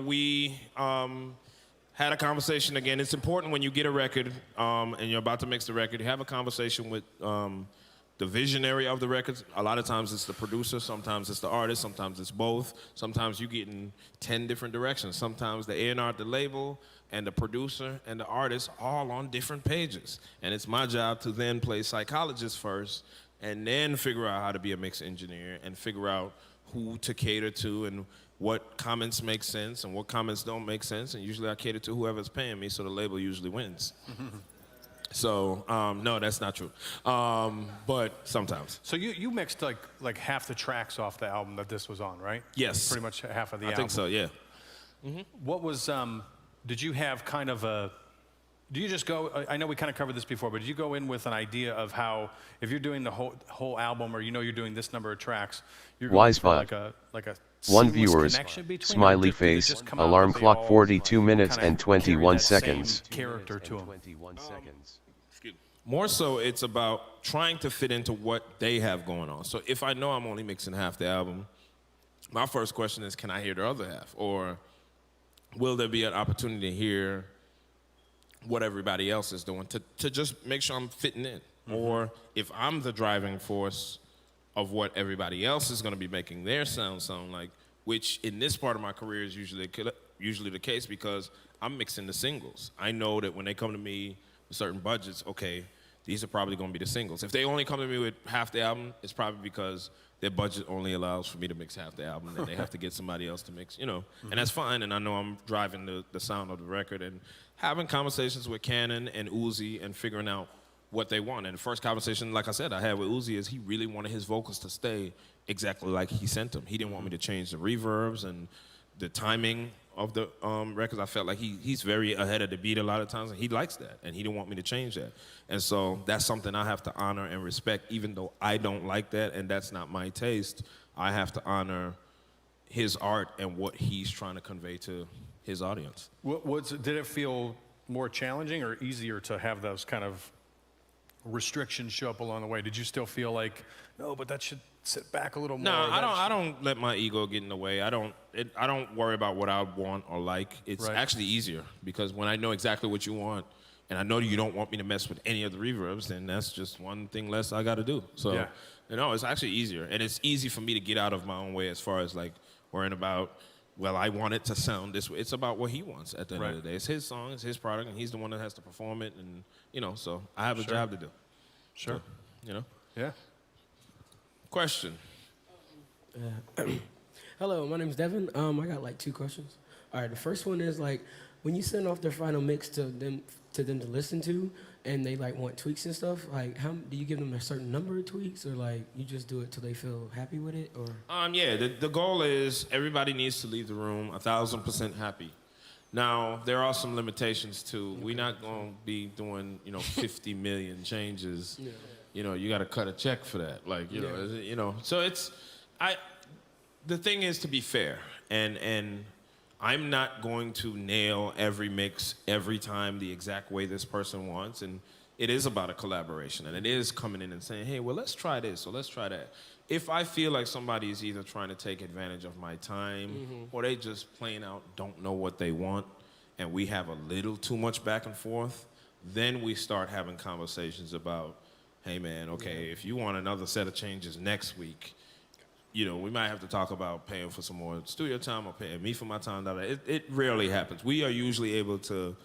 We had a conversation again. It's important when you get a record and you're about to mix the record, you have a conversation with the visionary of the record. A lot of times it's the producer, sometimes it's the artist, sometimes it's both. Sometimes you get in 10 different directions. Sometimes the A&R, the label, and the producer and the artist all on different pages. And it's my job to then play psychologist first and then figure out how to be a mix engineer and figure out who to cater to and what comments make sense and what comments don't make sense. And usually I cater to whoever's paying me, so the label usually wins. So, no, that's not true. But sometimes. So you mixed like half the tracks off the album that this was on, right? Yes. Pretty much half of the I album. think so, yeah. What was, did you have kind of a, do you just go, I know we kind of covered this before, but did you go in with an idea of how, if you're doing the whole album or you know you're doing this number of tracks, you're going Wise for Pod. like a One seamless viewers, connection between, or smiley did it face, just come out alarm that they clock all 42 minutes kinda and carry 21 that same seconds. character to them? More so, it's about trying to fit into what they have going on. So if I know I'm only mixing half the album, my first question is, can I hear the other half? Or will there be an opportunity to hear what everybody else is doing to just make sure I'm fitting in? Or if I'm the driving force of what everybody else is going to be making their sound like, which in this part of my career is usually the case because I'm mixing the singles. I know that when they come to me with certain budgets, okay, these are probably going to be the singles. If they only come to me with half the album, it's probably because their budget only allows for me to mix half the album, and they have to get somebody else to mix, and that's fine, and I know I'm driving the sound of the record, and having conversations with Cannon and Uzi and figuring out what they want. And the first conversation, like I said, I had with Uzi is he really wanted his vocals to stay exactly like he sent them. He didn't want me to change the reverbs and the timing of the records. I felt like he's very ahead of the beat a lot of times, and he likes that, and he didn't want me to change that. And so that's something I have to honor and respect, even though I don't like that, and that's not my taste. I have to honor his art and what he's trying to convey to his audience. Did it feel more challenging or easier to have those kind of restrictions show up along the way? Did you still feel like, no, but that should sit back a little more? No, I don't let my ego get in the way. I don't worry about what I want or like. It's actually easier because when I know exactly what you want and I know you don't want me to mess with any of the reverbs, then that's just one thing less I got to do. So, it's actually easier. And it's easy for me to get out of my own way as far as like worrying about, well, I want it to sound this way. It's about what he wants at the end of the day. It's his song, it's his product, and he's the one that has to perform it. And, so I have a job to do. Sure. So, Yeah. Question. Hello, my name's Devin. I got like 2 questions. All right, the first one is like, when you send off their final mix to them to listen to, and they like want tweaks and stuff, like how do you give them a certain number of tweaks, or like you just do it till they feel happy with it, or? Yeah, the goal is everybody needs to leave the room 1,000% happy. Now, there are some limitations too. We're not gonna be doing, 50 million changes. Yeah. You gotta cut a check for that. Like, so the thing is to be fair, and I'm not going to nail every mix every time the exact way this person wants, and it is about a collaboration, and it is coming in and saying, hey, well, let's try this, or let's try that. If I feel like somebody is either trying to take advantage of my time, or they just plain out don't know what they want, and we have a little too much back and forth, then we start having conversations about, hey, man, okay, if you want another set of changes next week, we might have to talk about paying for some more studio time or paying me for my time. It rarely happens. We are usually able to,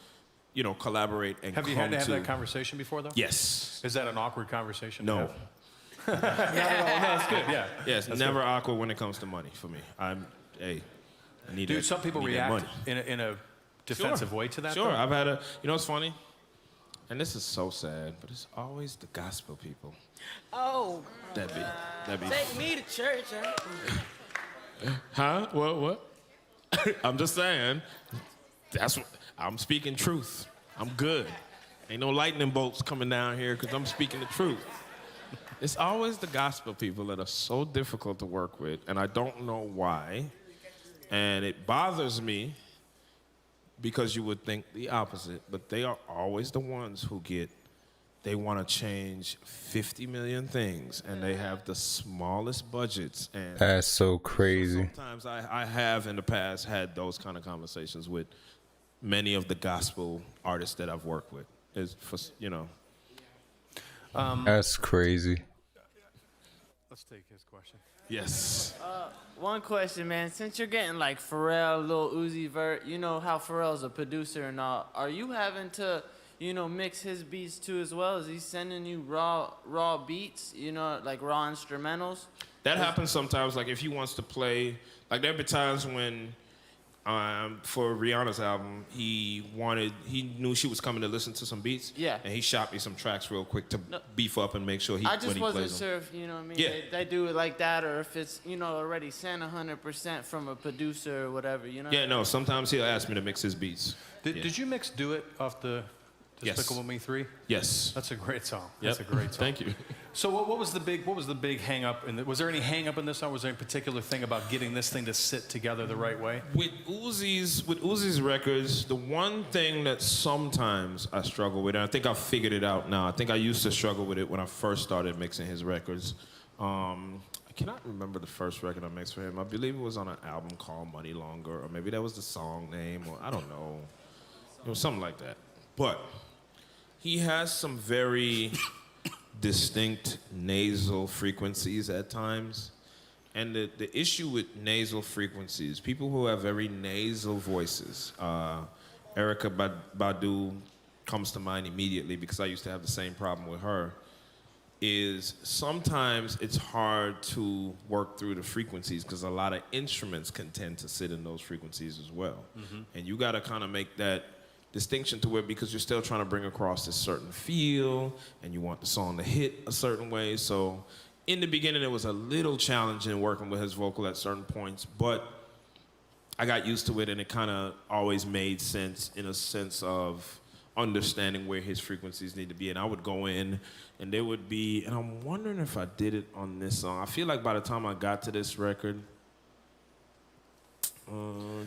collaborate and Have you had to have that conversation before, though? Yes. Is that an awkward conversation? No. Not at all. No, it's good. Yeah. Yeah, it's never awkward when it comes to money for me. I need Dude, that, some people need that react money. in a defensive way to that. Sure, though? I've had it's funny, and this is so sad, but it's always the gospel people. Oh. That be. Take me to church, Huh? What? I'm just saying. That's what I'm speaking truth. I'm good. Ain't no lightning bolts coming down here because I'm speaking the truth. It's always the gospel people that are so difficult to work with, and I don't know why. And it bothers me because you would think the opposite, but they are always the ones who they want to change 50 million things, and they have the smallest budgets. And that's so crazy. Sometimes I have in the past had those kind of conversations with many of the gospel artists that I've worked with. That's crazy. Let's take his question. Yes. One question, man. Since you're getting like Pharrell, Lil Uzi Vert, you know how Pharrell's a producer and all. Are you having to, mix his beats too as well? Is he sending you raw beats, like raw instrumentals? That happens sometimes. Like if he wants to play, like there've been times when, for Rihanna's album, he knew she was coming to listen to some beats. Yeah. And he shot me some tracks real quick to beef up and make sure I just wasn't plays sure them. if, you know what I mean, Yeah. they do it like that, or if it's, already sent 100% from a producer or whatever, Yeah, no, sometimes he'll ask me to mix his beats. Did you mix Do It off the Yes. Despicable Me 3? Yes. That's a great song. Yep. That's a great song. Thank you. So what was the big hang up was there any hang up in this song? Was there any particular thing about getting this thing to sit together the right way? With Uzi's records, the one thing that sometimes I struggle with, and I think I've figured it out now. I think I used to struggle with it when I first started mixing his records. I cannot remember the first record I mixed for him. I believe it was on an album called Money Longer, or maybe that was the song name, or I don't know. It was something like that. But he has some very distinct nasal frequencies at times. And the issue with nasal frequencies, people who have very nasal voices, Erykah Badu comes to mind immediately because I used to have the same problem with her, is sometimes it's hard to work through the frequencies because a lot of instruments can tend to sit in those frequencies as well. And you gotta kind of make that distinction to it because you're still trying to bring across this certain feel and you want the song to hit a certain way. So in the beginning, it was a little challenging working with his vocal at certain points, but I got used to it and it kind of always made sense in a sense of understanding where his frequencies need to be. And I would go in and there would be, and I'm wondering if I did it on this song. I feel like by the time I got to this record,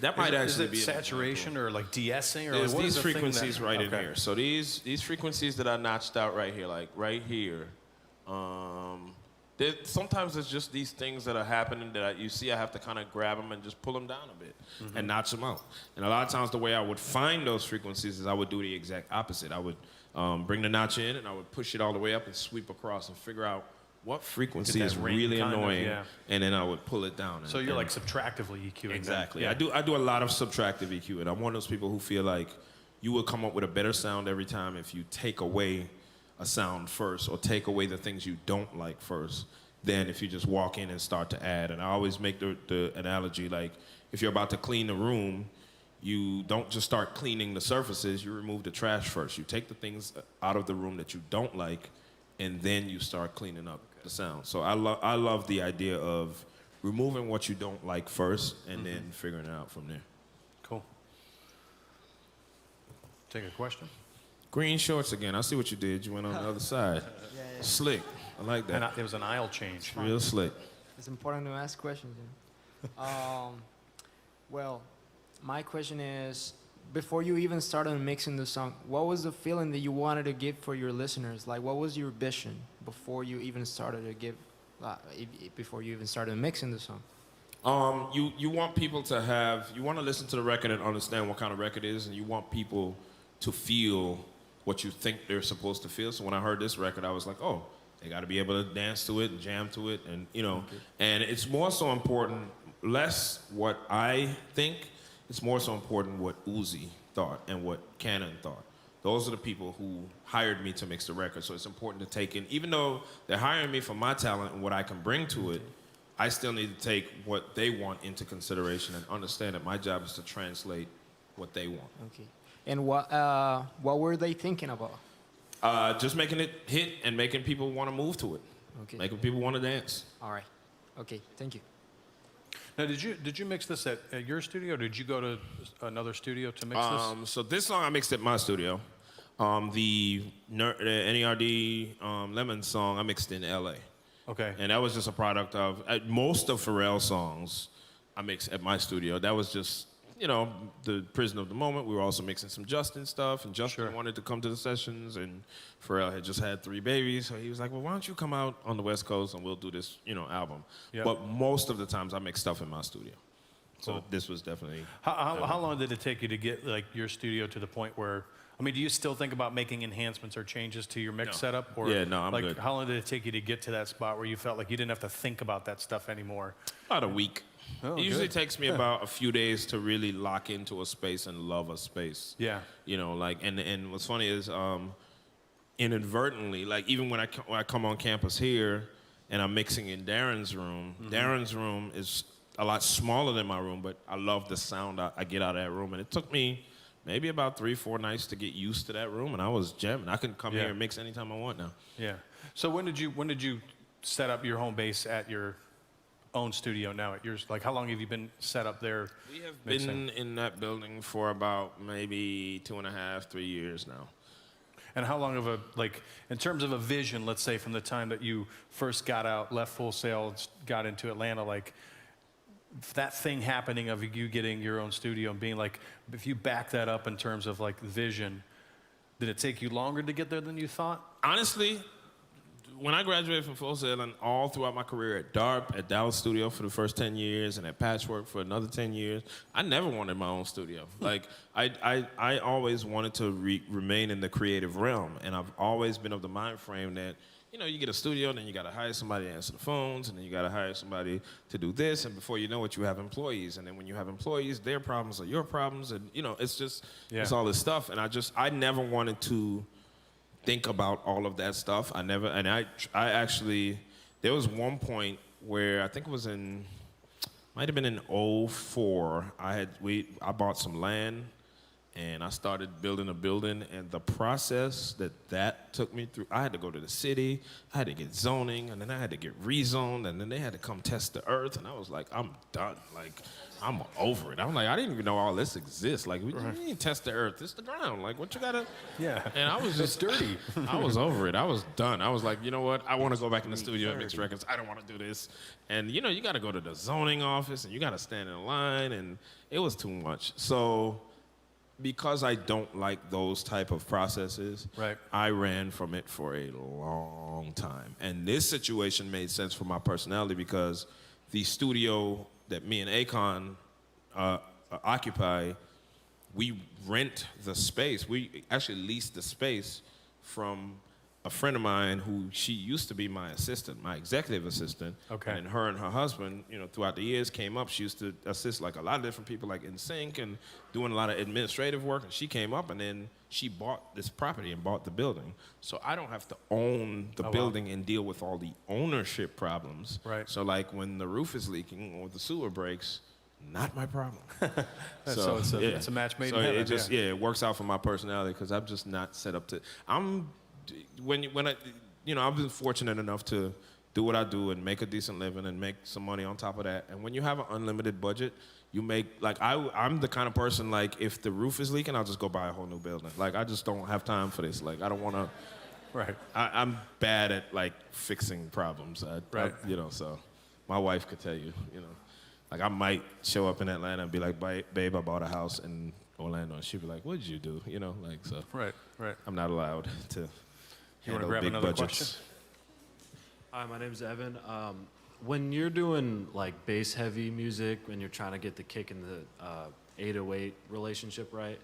that might actually be saturation or like de-essing, or there's what these is the thing frequencies that, right in here. So these frequencies that I notched out right here, like right here. Sometimes it's just these things that are happening that you see. I have to kind of grab them and just pull them down a bit and notch them out. And a lot of times the way I would find those frequencies is I would do the exact opposite. I would bring the notch in and I would push it all the way up and sweep across and figure out what frequency is really annoying, and then I would pull it down. So you're like subtractively EQing. Exactly. Yeah. I do a lot of subtractive EQ, and I'm one of those people who feel like you will come up with a better sound every time if you take away a sound first or take away the things you don't like first than if you just walk in and start to add. And I always make the analogy like if you're about to clean the room, you don't just start cleaning the surfaces, you remove the trash first. You take the things out of the room that you don't like, and then you start cleaning up the sound. So I love the idea of removing what you don't like first, and then figuring it out from there. Cool. Take a question. Green shorts again. I see what you did. You went on the other side. Slick. I like that. And it was an aisle change. Real slick. It's important to ask questions. Well, my question is, before you even started mixing the song, what was the feeling that you wanted to give for your listeners? Like, what was your vision before you even started to give, before you even started mixing the song? You want people to have, you want to listen to the record and understand what kind of record it is, and you want people to feel what you think they're supposed to feel. So when I heard this record, I was like, oh, they got to be able to dance to it and jam to it, and and it's more so important, less what I think, it's more so important what Uzi thought and what Cannon thought. Those are the people who hired me to mix the record, so it's important to take in, even though they're hiring me for my talent and what I can bring to it, I still need to take what they want into consideration and understand that my job is to translate what they want. Okay. And what were they thinking about? Just making it hit and making people want to move to it. Okay. Making people want to dance. All right. Okay, thank you. Now, did you mix this at your studio, or did you go to another studio to mix this? So this song I mixed at my studio. The NERD Lemon song I mixed in LA. Okay. And that was just a product of most of Pharrell's songs I mixed at my studio. That was just, the prison of the moment. We were also mixing some Justin stuff, and Justin wanted to come to the sessions, and Pharrell had just had 3 babies, so he was like, well, why don't you come out on the West Coast and we'll do this, album. Yep. But most of the times I mix stuff in my studio. So this was definitely... How long did it take you to get your studio to the point where, do you still think about making enhancements or changes to your mix setup? Or I'm good. How long did it take you to get to that spot where you felt like you didn't have to think about that stuff anymore? About a week. Oh, it usually good. takes me about a few days to really lock into a space and love a space. Yeah. And what's funny is inadvertently, even when I come on campus here and I'm mixing in Darren's room, Darren's room is a lot smaller than my room, but I love the sound I get out of that room. And it took me maybe about 3-4 nights to get used to that room, and I was jamming. I can come here and mix anytime I want now. Yeah. So when did you set up your home base at your own studio now at yours? How long have you been set up there? We have been in that building for about maybe 2.5, 3 years now. And how long of in terms of a vision, let's say from the time that you first got out, left Full Sail, got into Atlanta, that thing happening of you getting your own studio and being if you back that up in terms of vision, did it take you longer to get there than you thought? Honestly, when I graduated from Full Sail and all throughout my career at DARP, at Dallas Studio for the first 10 years, and at Patchwork for another 10 years, I never wanted my own studio. I always wanted to remain in the creative realm, and I've always been of the mind frame that, you get a studio, then you got to hire somebody to answer the phones, and then you got to hire somebody to do this, and before you know it, you have employees, and then when you have employees, their problems are your problems, and it's just, it's all this stuff, and I never wanted to think about all of that stuff. I actually, there was one point where I think it was might have been in 2004, I bought some land, and I started building a building, and the process that took me through, I had to go to the city, I had to get zoning, and then I had to get rezoned, and then they had to come test the earth, and I was like, I'm done. I'm over it. I'm like, I didn't even know all this exists. We didn't test the earth. It's the ground. What you gotta... Yeah. And I was just... dirty. I was over it. I was done. I was like, you know what? I want to go back in the studio and mix records. I don't want to do this. And, you got to go to the zoning office, and you got to stand in line, and it was too much. So... because I don't like those type of processes, I ran from it for a long time. And this situation made sense for my personality because the studio that me and Akon occupy, we rent the space. We actually lease the space from a friend of mine who she used to be my assistant, my executive assistant. Okay. And her husband, throughout the years came up. She used to assist a lot of different people in sync and doing a lot of administrative work. And she came up and then she bought this property and bought the building. So I don't have to own the building and deal with all the ownership problems. Right. So when the roof is leaking or the sewer breaks, not my problem. So it's a match made in heaven. It just it works out for my personality because I'm just not set up to. I've been fortunate enough to do what I do and make a decent living and make some money on top of that. And when you have an unlimited budget, you make like I'm the kind of person like if the roof is leaking, I'll just go buy a whole new building. Like I just don't have time for this. Like I don't want to. Right. I'm bad at like fixing problems. Right. So my wife could tell you, like I might show up in Atlanta and be like, babe, I bought a house in Orlando, and she'd be like, what did you do? So. Right. I'm not allowed to. You want to handle grab big another budgets. question? Hi, my name's Evan. When you're doing like bass heavy music, when you're trying to get the kick and the 808 relationship right,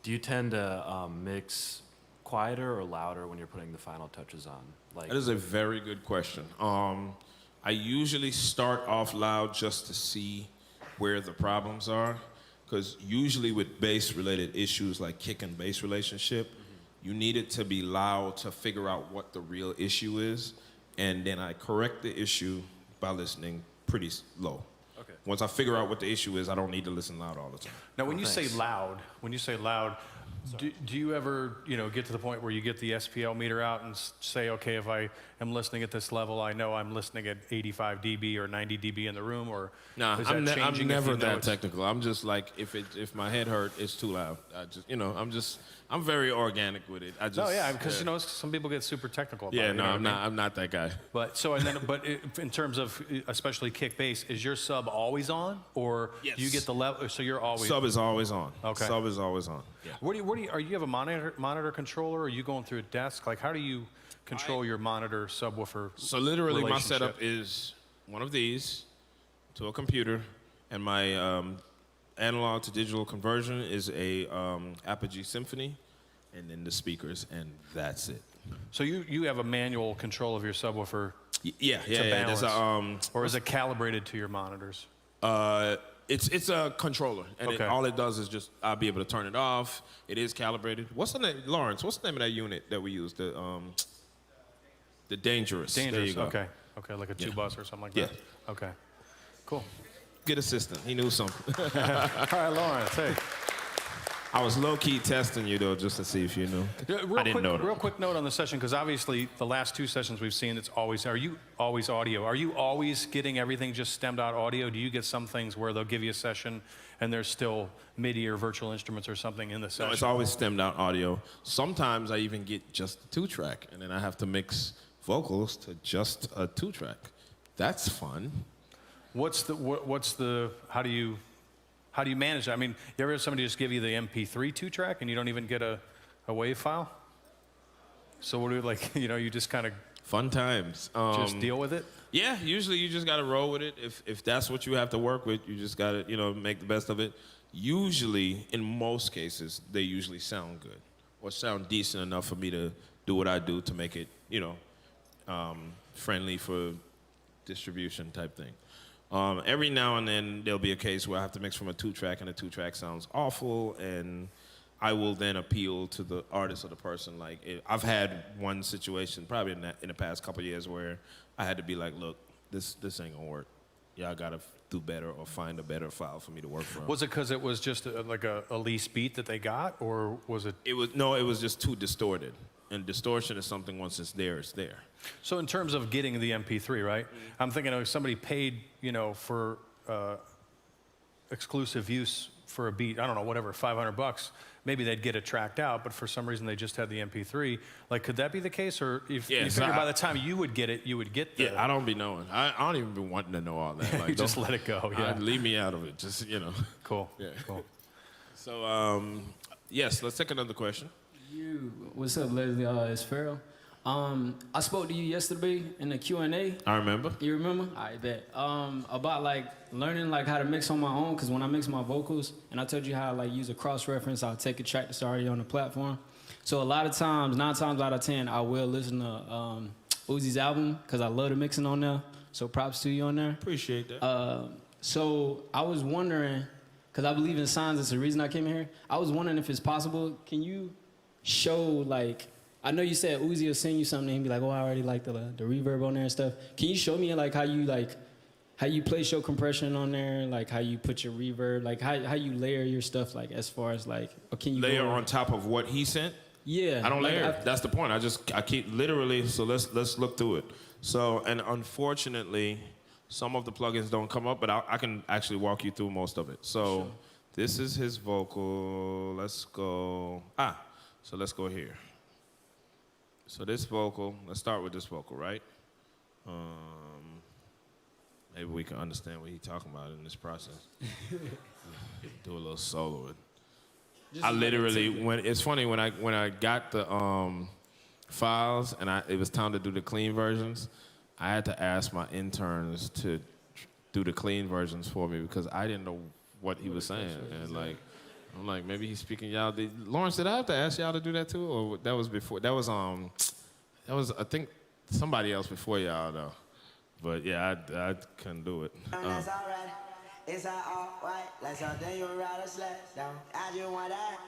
do you tend to mix quieter or louder when you're putting the final touches on? Like That is a very good question. I usually start off loud just to see where the problems are, because usually with bass-related issues like kick and bass relationship, you need it to be loud to figure out what the real issue is, and then I correct the issue by listening pretty low. Okay. Once I figure out what the issue is, I don't need to listen loud all the time. Now, when you say loud, do you ever, get to the point where you get the SPL meter out and say, okay, if I am listening at this level, I know I'm listening at 85 dB or 90 dB in the room, or Nah, is that I'm changing if never you know that it's- technical. I'm just like, if my head hurt, it's too loud. I'm very organic with it. No, yeah, because some people get super technical about Yeah, it. no, I'm not that guy. But in terms of especially kick bass, is your sub always on, or Yes. do you get the level? So you're always Sub is always on. Okay. Sub is always on. Yeah. Are you have a monitor controller? Or are you going through a desk? Like, how do you control your monitor subwoofer? So literally, my relationship? setup is one of these to a computer, and my analog to digital conversion is a Apogee Symphony, and then the speakers, and that's it. So you have a manual control of your subwoofer. Yeah. Balance, There's or is it calibrated to your monitors? It's a controller, and Okay. all it does is just I'll be able to turn it off. It is calibrated. What's the name, Lawrence? What's the name of that unit that we use? The Dangerous. There Dangerous. you go. Okay, like a two bus or something like Yeah. that. Okay, cool. Good assistant. He knew something. All right, Lawrence. Hey. I was low-key testing you, though, just to see if you knew. I didn't know that. Real quick note on the session, because obviously the last two sessions we've seen, are you always audio? Are you always getting everything just stemmed out audio? Do you get some things where they'll give you a session and there's still MIDI or virtual instruments or something in the session? No, it's always stemmed out audio. Sometimes I even get just a 2-track, and then I have to mix vocals to just a 2-track. That's fun. How do you manage that? I mean, you ever have somebody just give you the MP3 2-track and you don't even get a WAV file? So what do you just kind of fun times. Just deal with it? Yeah, usually you just got to roll with it. If that's what you have to work with, you just got to, make the best of it. Usually, in most cases, they usually sound good or sound decent enough for me to do what I do to make it, friendly for distribution type thing. Every now and then there'll be a case where I have to mix from a 2-track and the 2-track sounds awful, and I will then appeal to the artist or the person. I've had one situation probably in the past couple of years where I had to be like, look, this ain't gonna work. Y'all gotta do better or find a better file for me to work from. Was it because it was just a lease beat that they got, or was it? It was just too distorted. And distortion is something, once it's there, it's there. So in terms of getting the MP3, right? I'm thinking if somebody paid, for exclusive use for a beat, I don't know, whatever, $500, maybe they'd get it tracked out, but for some reason they just had the MP3. Like, could that be the case? Or if you figure by the time you would get it, you would get the... Yeah, I don't be knowing. I don't even be wanting to know all that. Like, just let it go, yeah. Leave me out of it, just, Cool, Yeah. cool. So, yes, let's take another question. What's up, Leslie? It's Farrell. I spoke to you yesterday in the Q&A. I remember. You remember? I bet. About learning how to mix on my own, because when I mix my vocals, and I told you how I use a cross-reference, I'll take a track that's already on the platform. So a lot of times, 9 times out of 10, I will listen to Uzi's album, because I love the mixing on there. So props to you on there. Appreciate that. So I was wondering, because I believe in signs, it's the reason I came here. I was wondering if it's possible, can you show I know you said Uzi will send you something and be like, oh, I already like the reverb on there and stuff. Can you show me how you how you place your compression on there, like how you put your reverb, like how you layer your stuff, like as far as like, or can you Layer go on top of what he sent? Yeah. I don't like, layer. That's the point. I keep literally. So let's look through it. So, and unfortunately, some of the plugins don't come up, but I can actually walk you through most of it. So Sure. this is his vocal. Let's go. So let's go here. So this vocal. Let's start with this vocal, right? Maybe we can understand what he's talking about in this process. Do a little solo. I literally it's funny when I got the files and it was time to do the clean versions, I had to ask my interns to do the clean versions for me because I didn't know what he was saying. And like I'm like, maybe he's speaking y'all. Lawrence, did I have to ask y'all to do that too? Or that was before? That was I think somebody else before y'all though. But yeah, I couldn't do it. That's alright. It's all white, like something you ride a sled down. I just want that.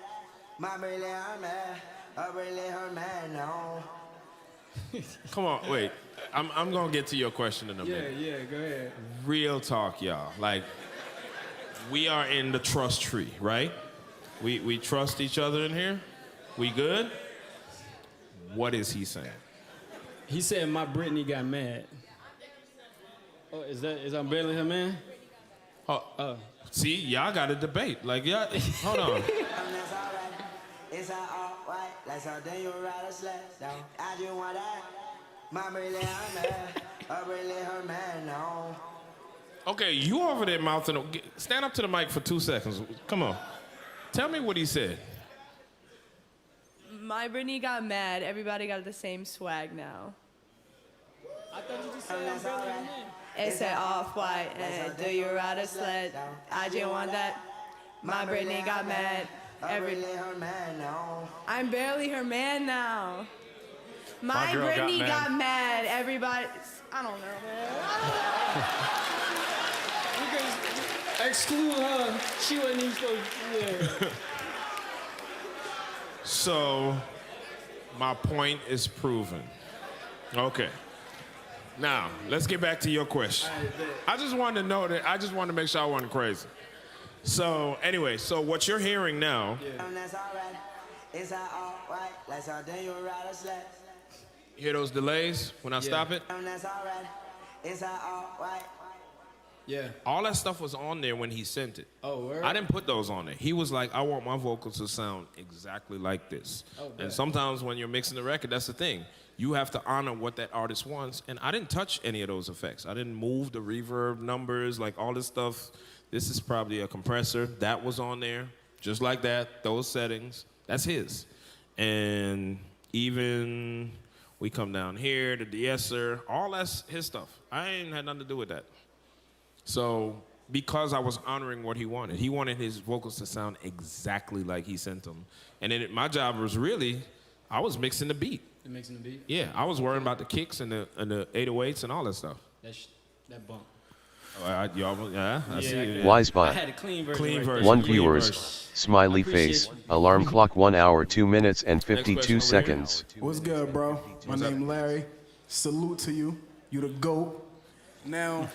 My really her man, really her man, no. Come on, wait. I'm gonna get to your question in a minute. Yeah, go ahead. Real talk, y'all. Like, we are in the trust tree, right? We trust each other in here. We good? What is he saying? He said my Brittany got mad. Oh, is that barely her man? Oh. See, y'all got a debate. Like, y'all, hold on. That's alright. It's all white, like something you ride a sled down. I just want that. My really her man, really her man, no. Okay, you over there mouthing. Stand up to the mic for 2 seconds. Come on. Tell me what he said. My Brittany got mad. Everybody got the same swag now. I thought you just said I'm barely her man. It's an off-white, and do you ride a sled? I just want that. My Brittany got mad. Really her man, no. I'm barely her man now. My girl Brittany got mad. got mad. Everybody, I don't know, man. Exclude her. She wasn't even supposed to. Yeah. So, my point is proven. Okay. Now, let's get back to your question. I just wanted to know that, I just wanted to make sure I wasn't crazy. So, anyway, so what you're hearing now. That's alright. It's all white, like something you ride a sled. You hear those delays when I stop it? That's alright. It's all white. Yeah. All that stuff was on there when he sent it. Oh, word? I didn't put those on there. He was like, I want my vocals to sound exactly like this. Oh, and sometimes when you're mixing the record, that's the thing. You have to honor what that artist wants. And I didn't touch any of those effects. I didn't move the reverb numbers, like all this stuff. This is probably a compressor. That was on there, just like that, those settings. That's his. And even we come down here, the de-esser, all that's his stuff. I ain't had nothing to do with that. So because I was honoring what he wanted his vocals to sound exactly like he sent them. And then my job was really, I was mixing the beat. You mixing the beat? Yeah, I was worrying about the kicks and the 808s and all that stuff. That bump. I see it. Wise I by had a clean version. Clean right version. there. one Clean viewers, version. smiley Appreciate face, you. alarm clock 1 hour 2 minutes and 52 question over here. seconds. What's good, bro? My name Larry. Salute to you. You the GOAT. Now,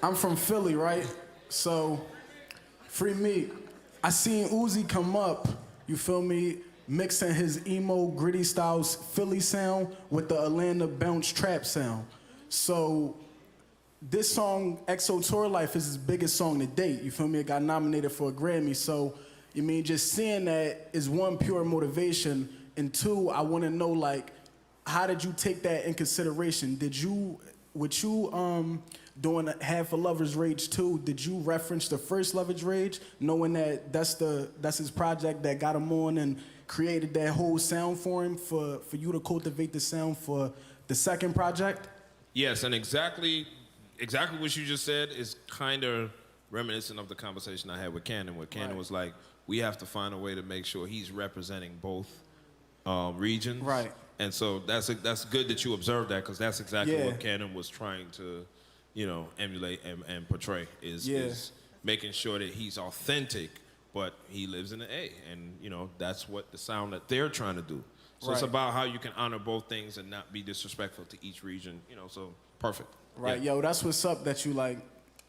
I'm from Philly, right? So, free me. I seen Uzi come up, you feel me, mixing his emo, gritty styles Philly sound with the Atlanta bounce trap sound. So, this song, XO Tour Life, is his biggest song to date. You feel me? It got nominated for a Grammy. So, you mean, just seeing that is one, pure motivation, and two, I want to know, like, how did you take that in consideration? With you doing Half a Lover's Rage 2, did you reference the first Lover's Rage, knowing that that's his project that got him on and created that whole sound for him, for you to cultivate the sound for the second project? Yes, and exactly what you just said is kind of reminiscent of the conversation I had with Cannon, where Cannon was like, we have to find a way to make sure he's representing both regions. Right. And so that's good that you observed that, because that's exactly Yeah. what Cannon was trying to, emulate and portray is making sure that he's authentic, but he lives in the A, and that's what the sound that they're trying to do. So it's Right. about how you can honor both things and not be disrespectful to each region. So perfect. Right, yo, that's what's up that you like,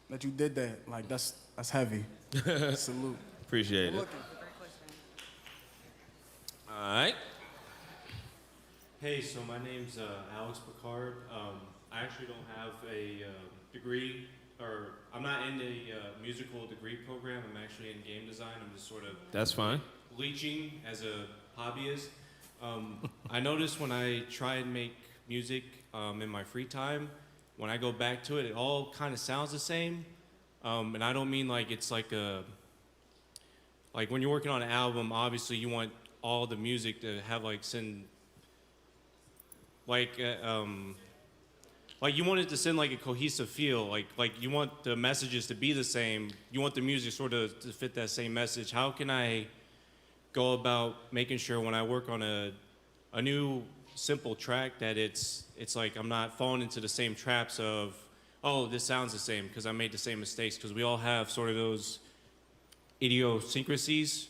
that you did that. Like, that's heavy. Salute. Appreciate it. All right. Hey, so my name's Alex Picard. I actually don't have a degree, or I'm not in a musical degree program. I'm actually in game design. I'm just sort of That's fine. bleaching as a hobbyist. I notice when I try and make music in my free time, when I go back to it, it all kind of sounds the same. And I don't mean like it's like when you're working on an album, obviously you want all the music to have like you want it to send like a cohesive feel, like you want the messages to be the same. You want the music sort of to fit that same message. How can I go about making sure when I work on a new simple track that it's like I'm not falling into the same traps of, oh, this sounds the same because I made the same mistakes, because we all have sort of those idiosyncrasies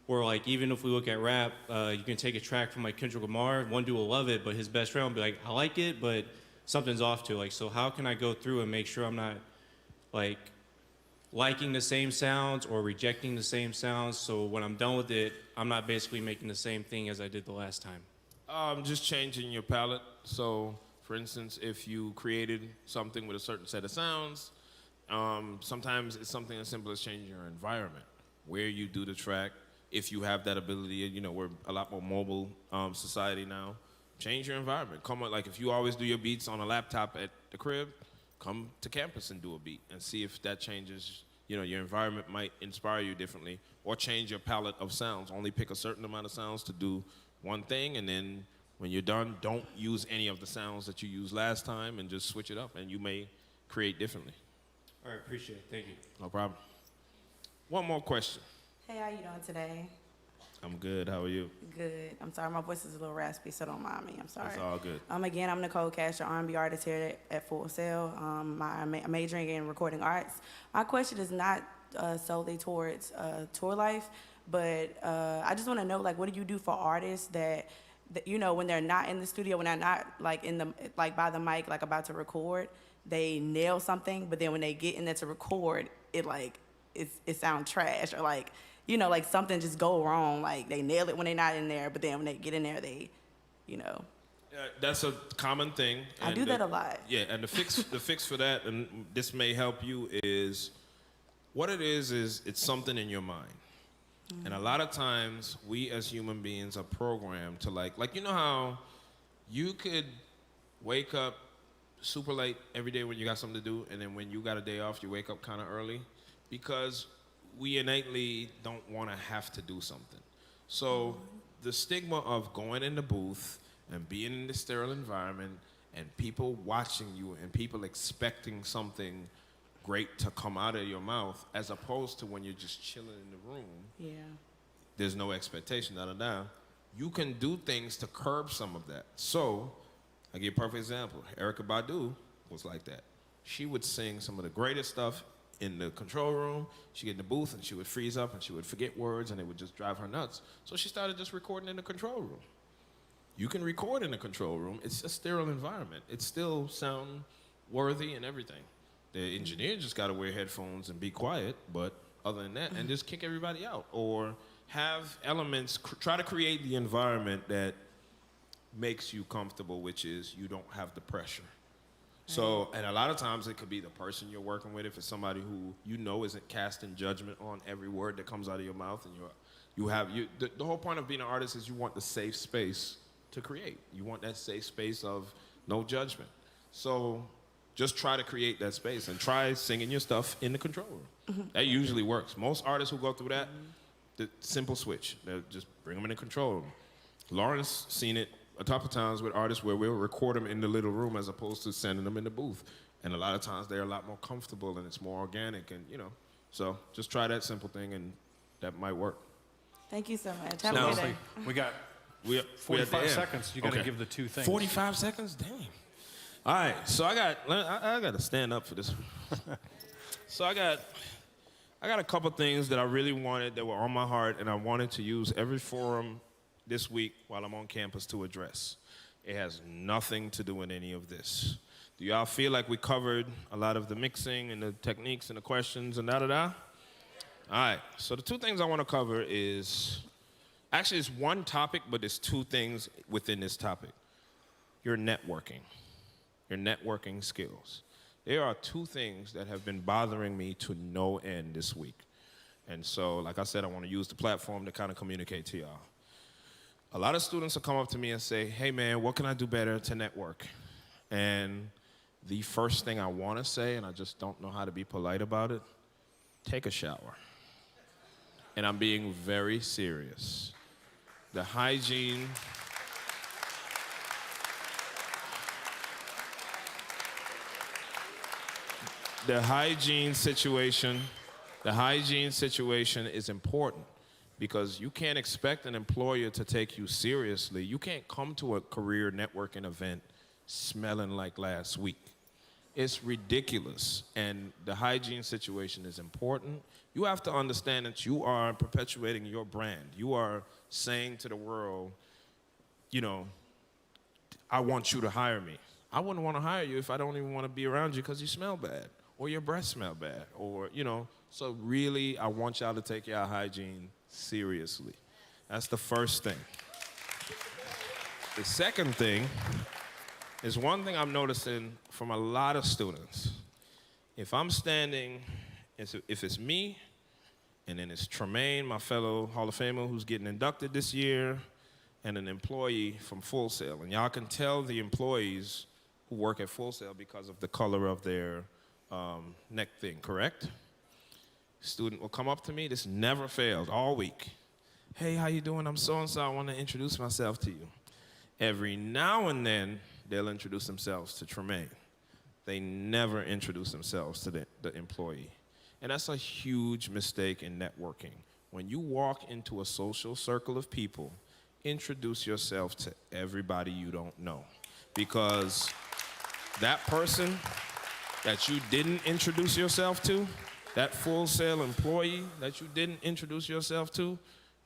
where, like, even if we look at rap, you can take a track from like Kendrick Lamar, one dude will love it, but his best friend will be like, I like it, but something's off to it. Like, so how can I go through and make sure I'm not like liking the same sounds or rejecting the same sounds, so when I'm done with it, I'm not basically making the same thing as I did the last time? Just changing your palette. So, for instance, if you created something with a certain set of sounds, sometimes it's something as simple as changing your environment, where you do the track. If you have that ability, you know, we're a lot more mobile society now. Change your environment. Come on, like if you always do your beats on a laptop at the crib, come to campus and do a beat and see if that changes. You know, your environment might inspire you differently, or change your palette of sounds. Only pick a certain amount of sounds to do one thing, and then when you're done, don't use any of the sounds that you used last time, and just switch it up, and you may create differently. All right, appreciate it. Thank you. No problem. One more question. Hey, how you doing today? I'm good. How are you? Good. I'm sorry, my voice is a little raspy, so don't mind me. I'm sorry. It's all good. Again, I'm Nicole Cash, R&B artist here at Full Sail. I'm majoring in recording arts. My question is not solely towards tour life, but I just want to know, like, what do you do for artists that, you know, when they're not in the studio, when they're not like in the by the mic, like about to record, they nail something, but then when they get in there to record, it sounds trash, or like, you know, like something just go wrong. Like they nail it when they're not in there, but then when they get in there, they, you know. That's a common thing. I do that a lot. Yeah, and the fix for that, and this may help you, is what it is it's something in your mind. Mm-hmm. And a lot of times we as human beings are programmed to like you know how you could wake up super late every day when you got something to do, and then when you got a day off, you wake up kind of early, because we innately don't want to have to do something. So the stigma of going in the booth and being in the sterile environment and people watching you and people expecting something great to come out of your mouth, as opposed to when you're just chilling in the room. Yeah. There's no expectation, da-da-da. You can do things to curb some of that. So, I'll give you a perfect example. Erykah Badu was like that. She would sing some of the greatest stuff in the control room. She'd get in the booth and she would freeze up and she would forget words and it would just drive her nuts. So she started just recording in the control room. You can record in the control room. It's a sterile environment. It still sound worthy and everything. The engineer just got to wear headphones and be quiet, but other than that, and just kick everybody out. Or have elements, try to create the environment that makes you comfortable, which is you don't have the pressure. So, and a lot of times it could be the person you're working with. If it's somebody who you know isn't casting judgment on every word that comes out of your mouth, and the whole point of being an artist is you want the safe space to create. You want that safe space of no judgment. So just try to create that space and try singing your stuff in the control room. That usually works. Most artists who go through that, the simple switch. They'll just bring them in the control room. Lauren's seen it a couple of times with artists where we'll record them in the little room as opposed to sending them in the booth. And a lot of times they're a lot more comfortable and it's more organic, and so just try that simple thing and that might work. Thank you so much. Have a good day. We got 45 seconds. You got to give the two things. 45 seconds? Dang. All right, so I got to stand up for this. So I got a couple things that I really wanted that were on my heart, and I wanted to use every forum this week while I'm on campus to address. It has nothing to do with any of this. Do y'all feel like we covered a lot of the mixing and the techniques and the questions and da-da-da? All right, so the two things I want to cover is, actually it's one topic, but it's two things within this topic. Your networking skills. There are two things that have been bothering me to no end this week. And so, like I said, I want to use the platform to kind of communicate to y'all. A lot of students will come up to me and say, hey man, what can I do better to network? And the first thing I want to say, and I just don't know how to be polite about it, take a shower. And I'm being very serious. The hygiene situation is important because you can't expect an employer to take you seriously. You can't come to a career networking event smelling like last week. It's ridiculous, and the hygiene situation is important. You have to understand that you are perpetuating your brand. You are saying to the world, you know, I want you to hire me. I wouldn't want to hire you if I don't even want to be around you because you smell bad, or your breath smell bad, or, you know. So really, I want y'all to take your hygiene seriously. That's the first thing. The second thing is one thing I'm noticing from a lot of students. If I'm standing, if it's me, and then it's Tremaine, my fellow Hall of Famer who's getting inducted this year, and an employee from Full Sail. And y'all can tell the employees who work at Full Sail because of the color of their neck thing, correct? Student will come up to me, this never failed, all week. Hey, how you doing? I'm so-and-so, I want to introduce myself to you. Every now and then, they'll introduce themselves to Tremaine. They never introduce themselves to the employee. And that's a huge mistake in networking. When you walk into a social circle of people, introduce yourself to everybody you don't know. Because that person that you didn't introduce yourself to, that Full Sail employee that you didn't introduce yourself to,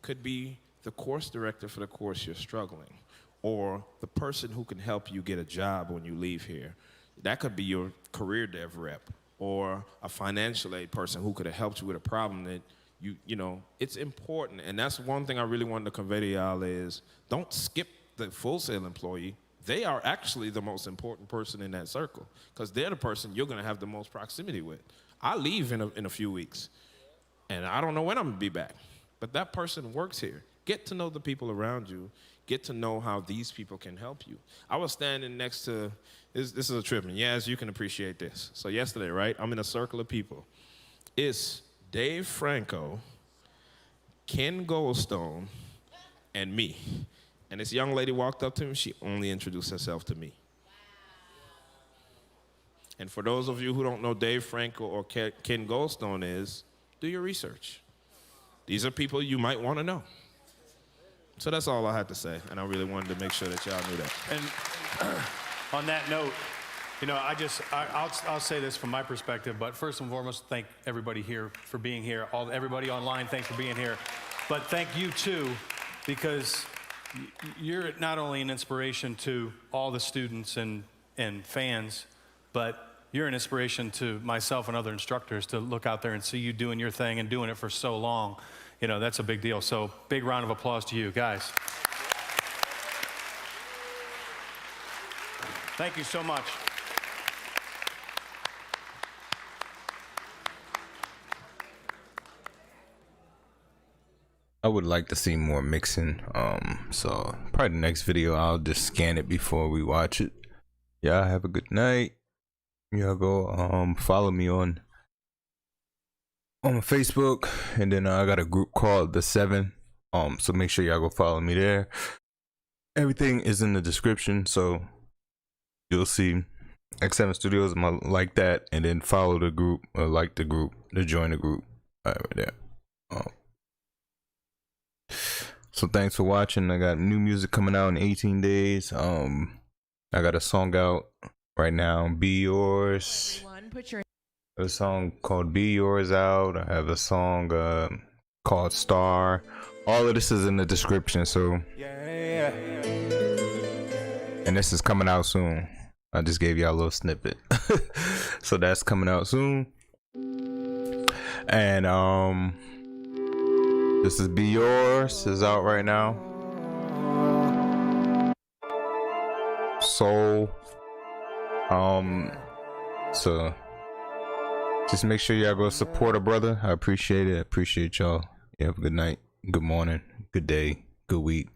could be the course director for the course you're struggling, or the person who can help you get a job when you leave here. That could be your career dev rep, or a financial aid person who could have helped you with a problem that you know, it's important. And that's one thing I really wanted to convey to y'all is, don't skip the Full Sail employee. They are actually the most important person in that circle, because they're the person you're gonna have the most proximity with. I leave in a few weeks, and I don't know when I'm gonna be back, but that person works here. Get to know the people around you. Get to know how these people can help you. I was standing next to, this is a trip, and yes, you can appreciate this. So yesterday, right, I'm in a circle of people. It's Dave Franco, Ken Goldstone, and me. And this young lady walked up to me, she only introduced herself to me. And for those of you who don't know Dave Franco or Ken Goldstone is, do your research. These are people you might want to know. So that's all I had to say, and I really wanted to make sure that y'all knew that. And on that note, you know, I'll say this from my perspective, but first and foremost, thank everybody here for being here. Everybody online, thanks for being here. But thank you too, because you're not only an inspiration to all the students and fans, but you're an inspiration to myself and other instructors to look out there and see you doing your thing and doing it for so long. You know, that's a big deal. So big round of applause to you guys. Thank you so much. I would like to see more mixing. So probably the next video I'll just scan it before we watch it. Y'all have a good night. Y'all go follow me on Facebook, and then I got a group called The Seven. So make sure y'all go follow me there. Everything is in the description, so you'll see X7 Studios, like that, and then follow the group, or like the group, to join the group. Right there. So thanks for watching. I got new music coming out in 18 days. I got a song out right now, Be Yours. A song called Be Yours out. I have a song called Star. All of this is in the description, so and this is coming out soon. I just gave y'all a little snippet. So that's coming out soon. And this is Be Yours is out right now. Soul. So just make sure y'all go support a brother. I appreciate it. I appreciate y'all. You have a good night, good morning, good day, good week.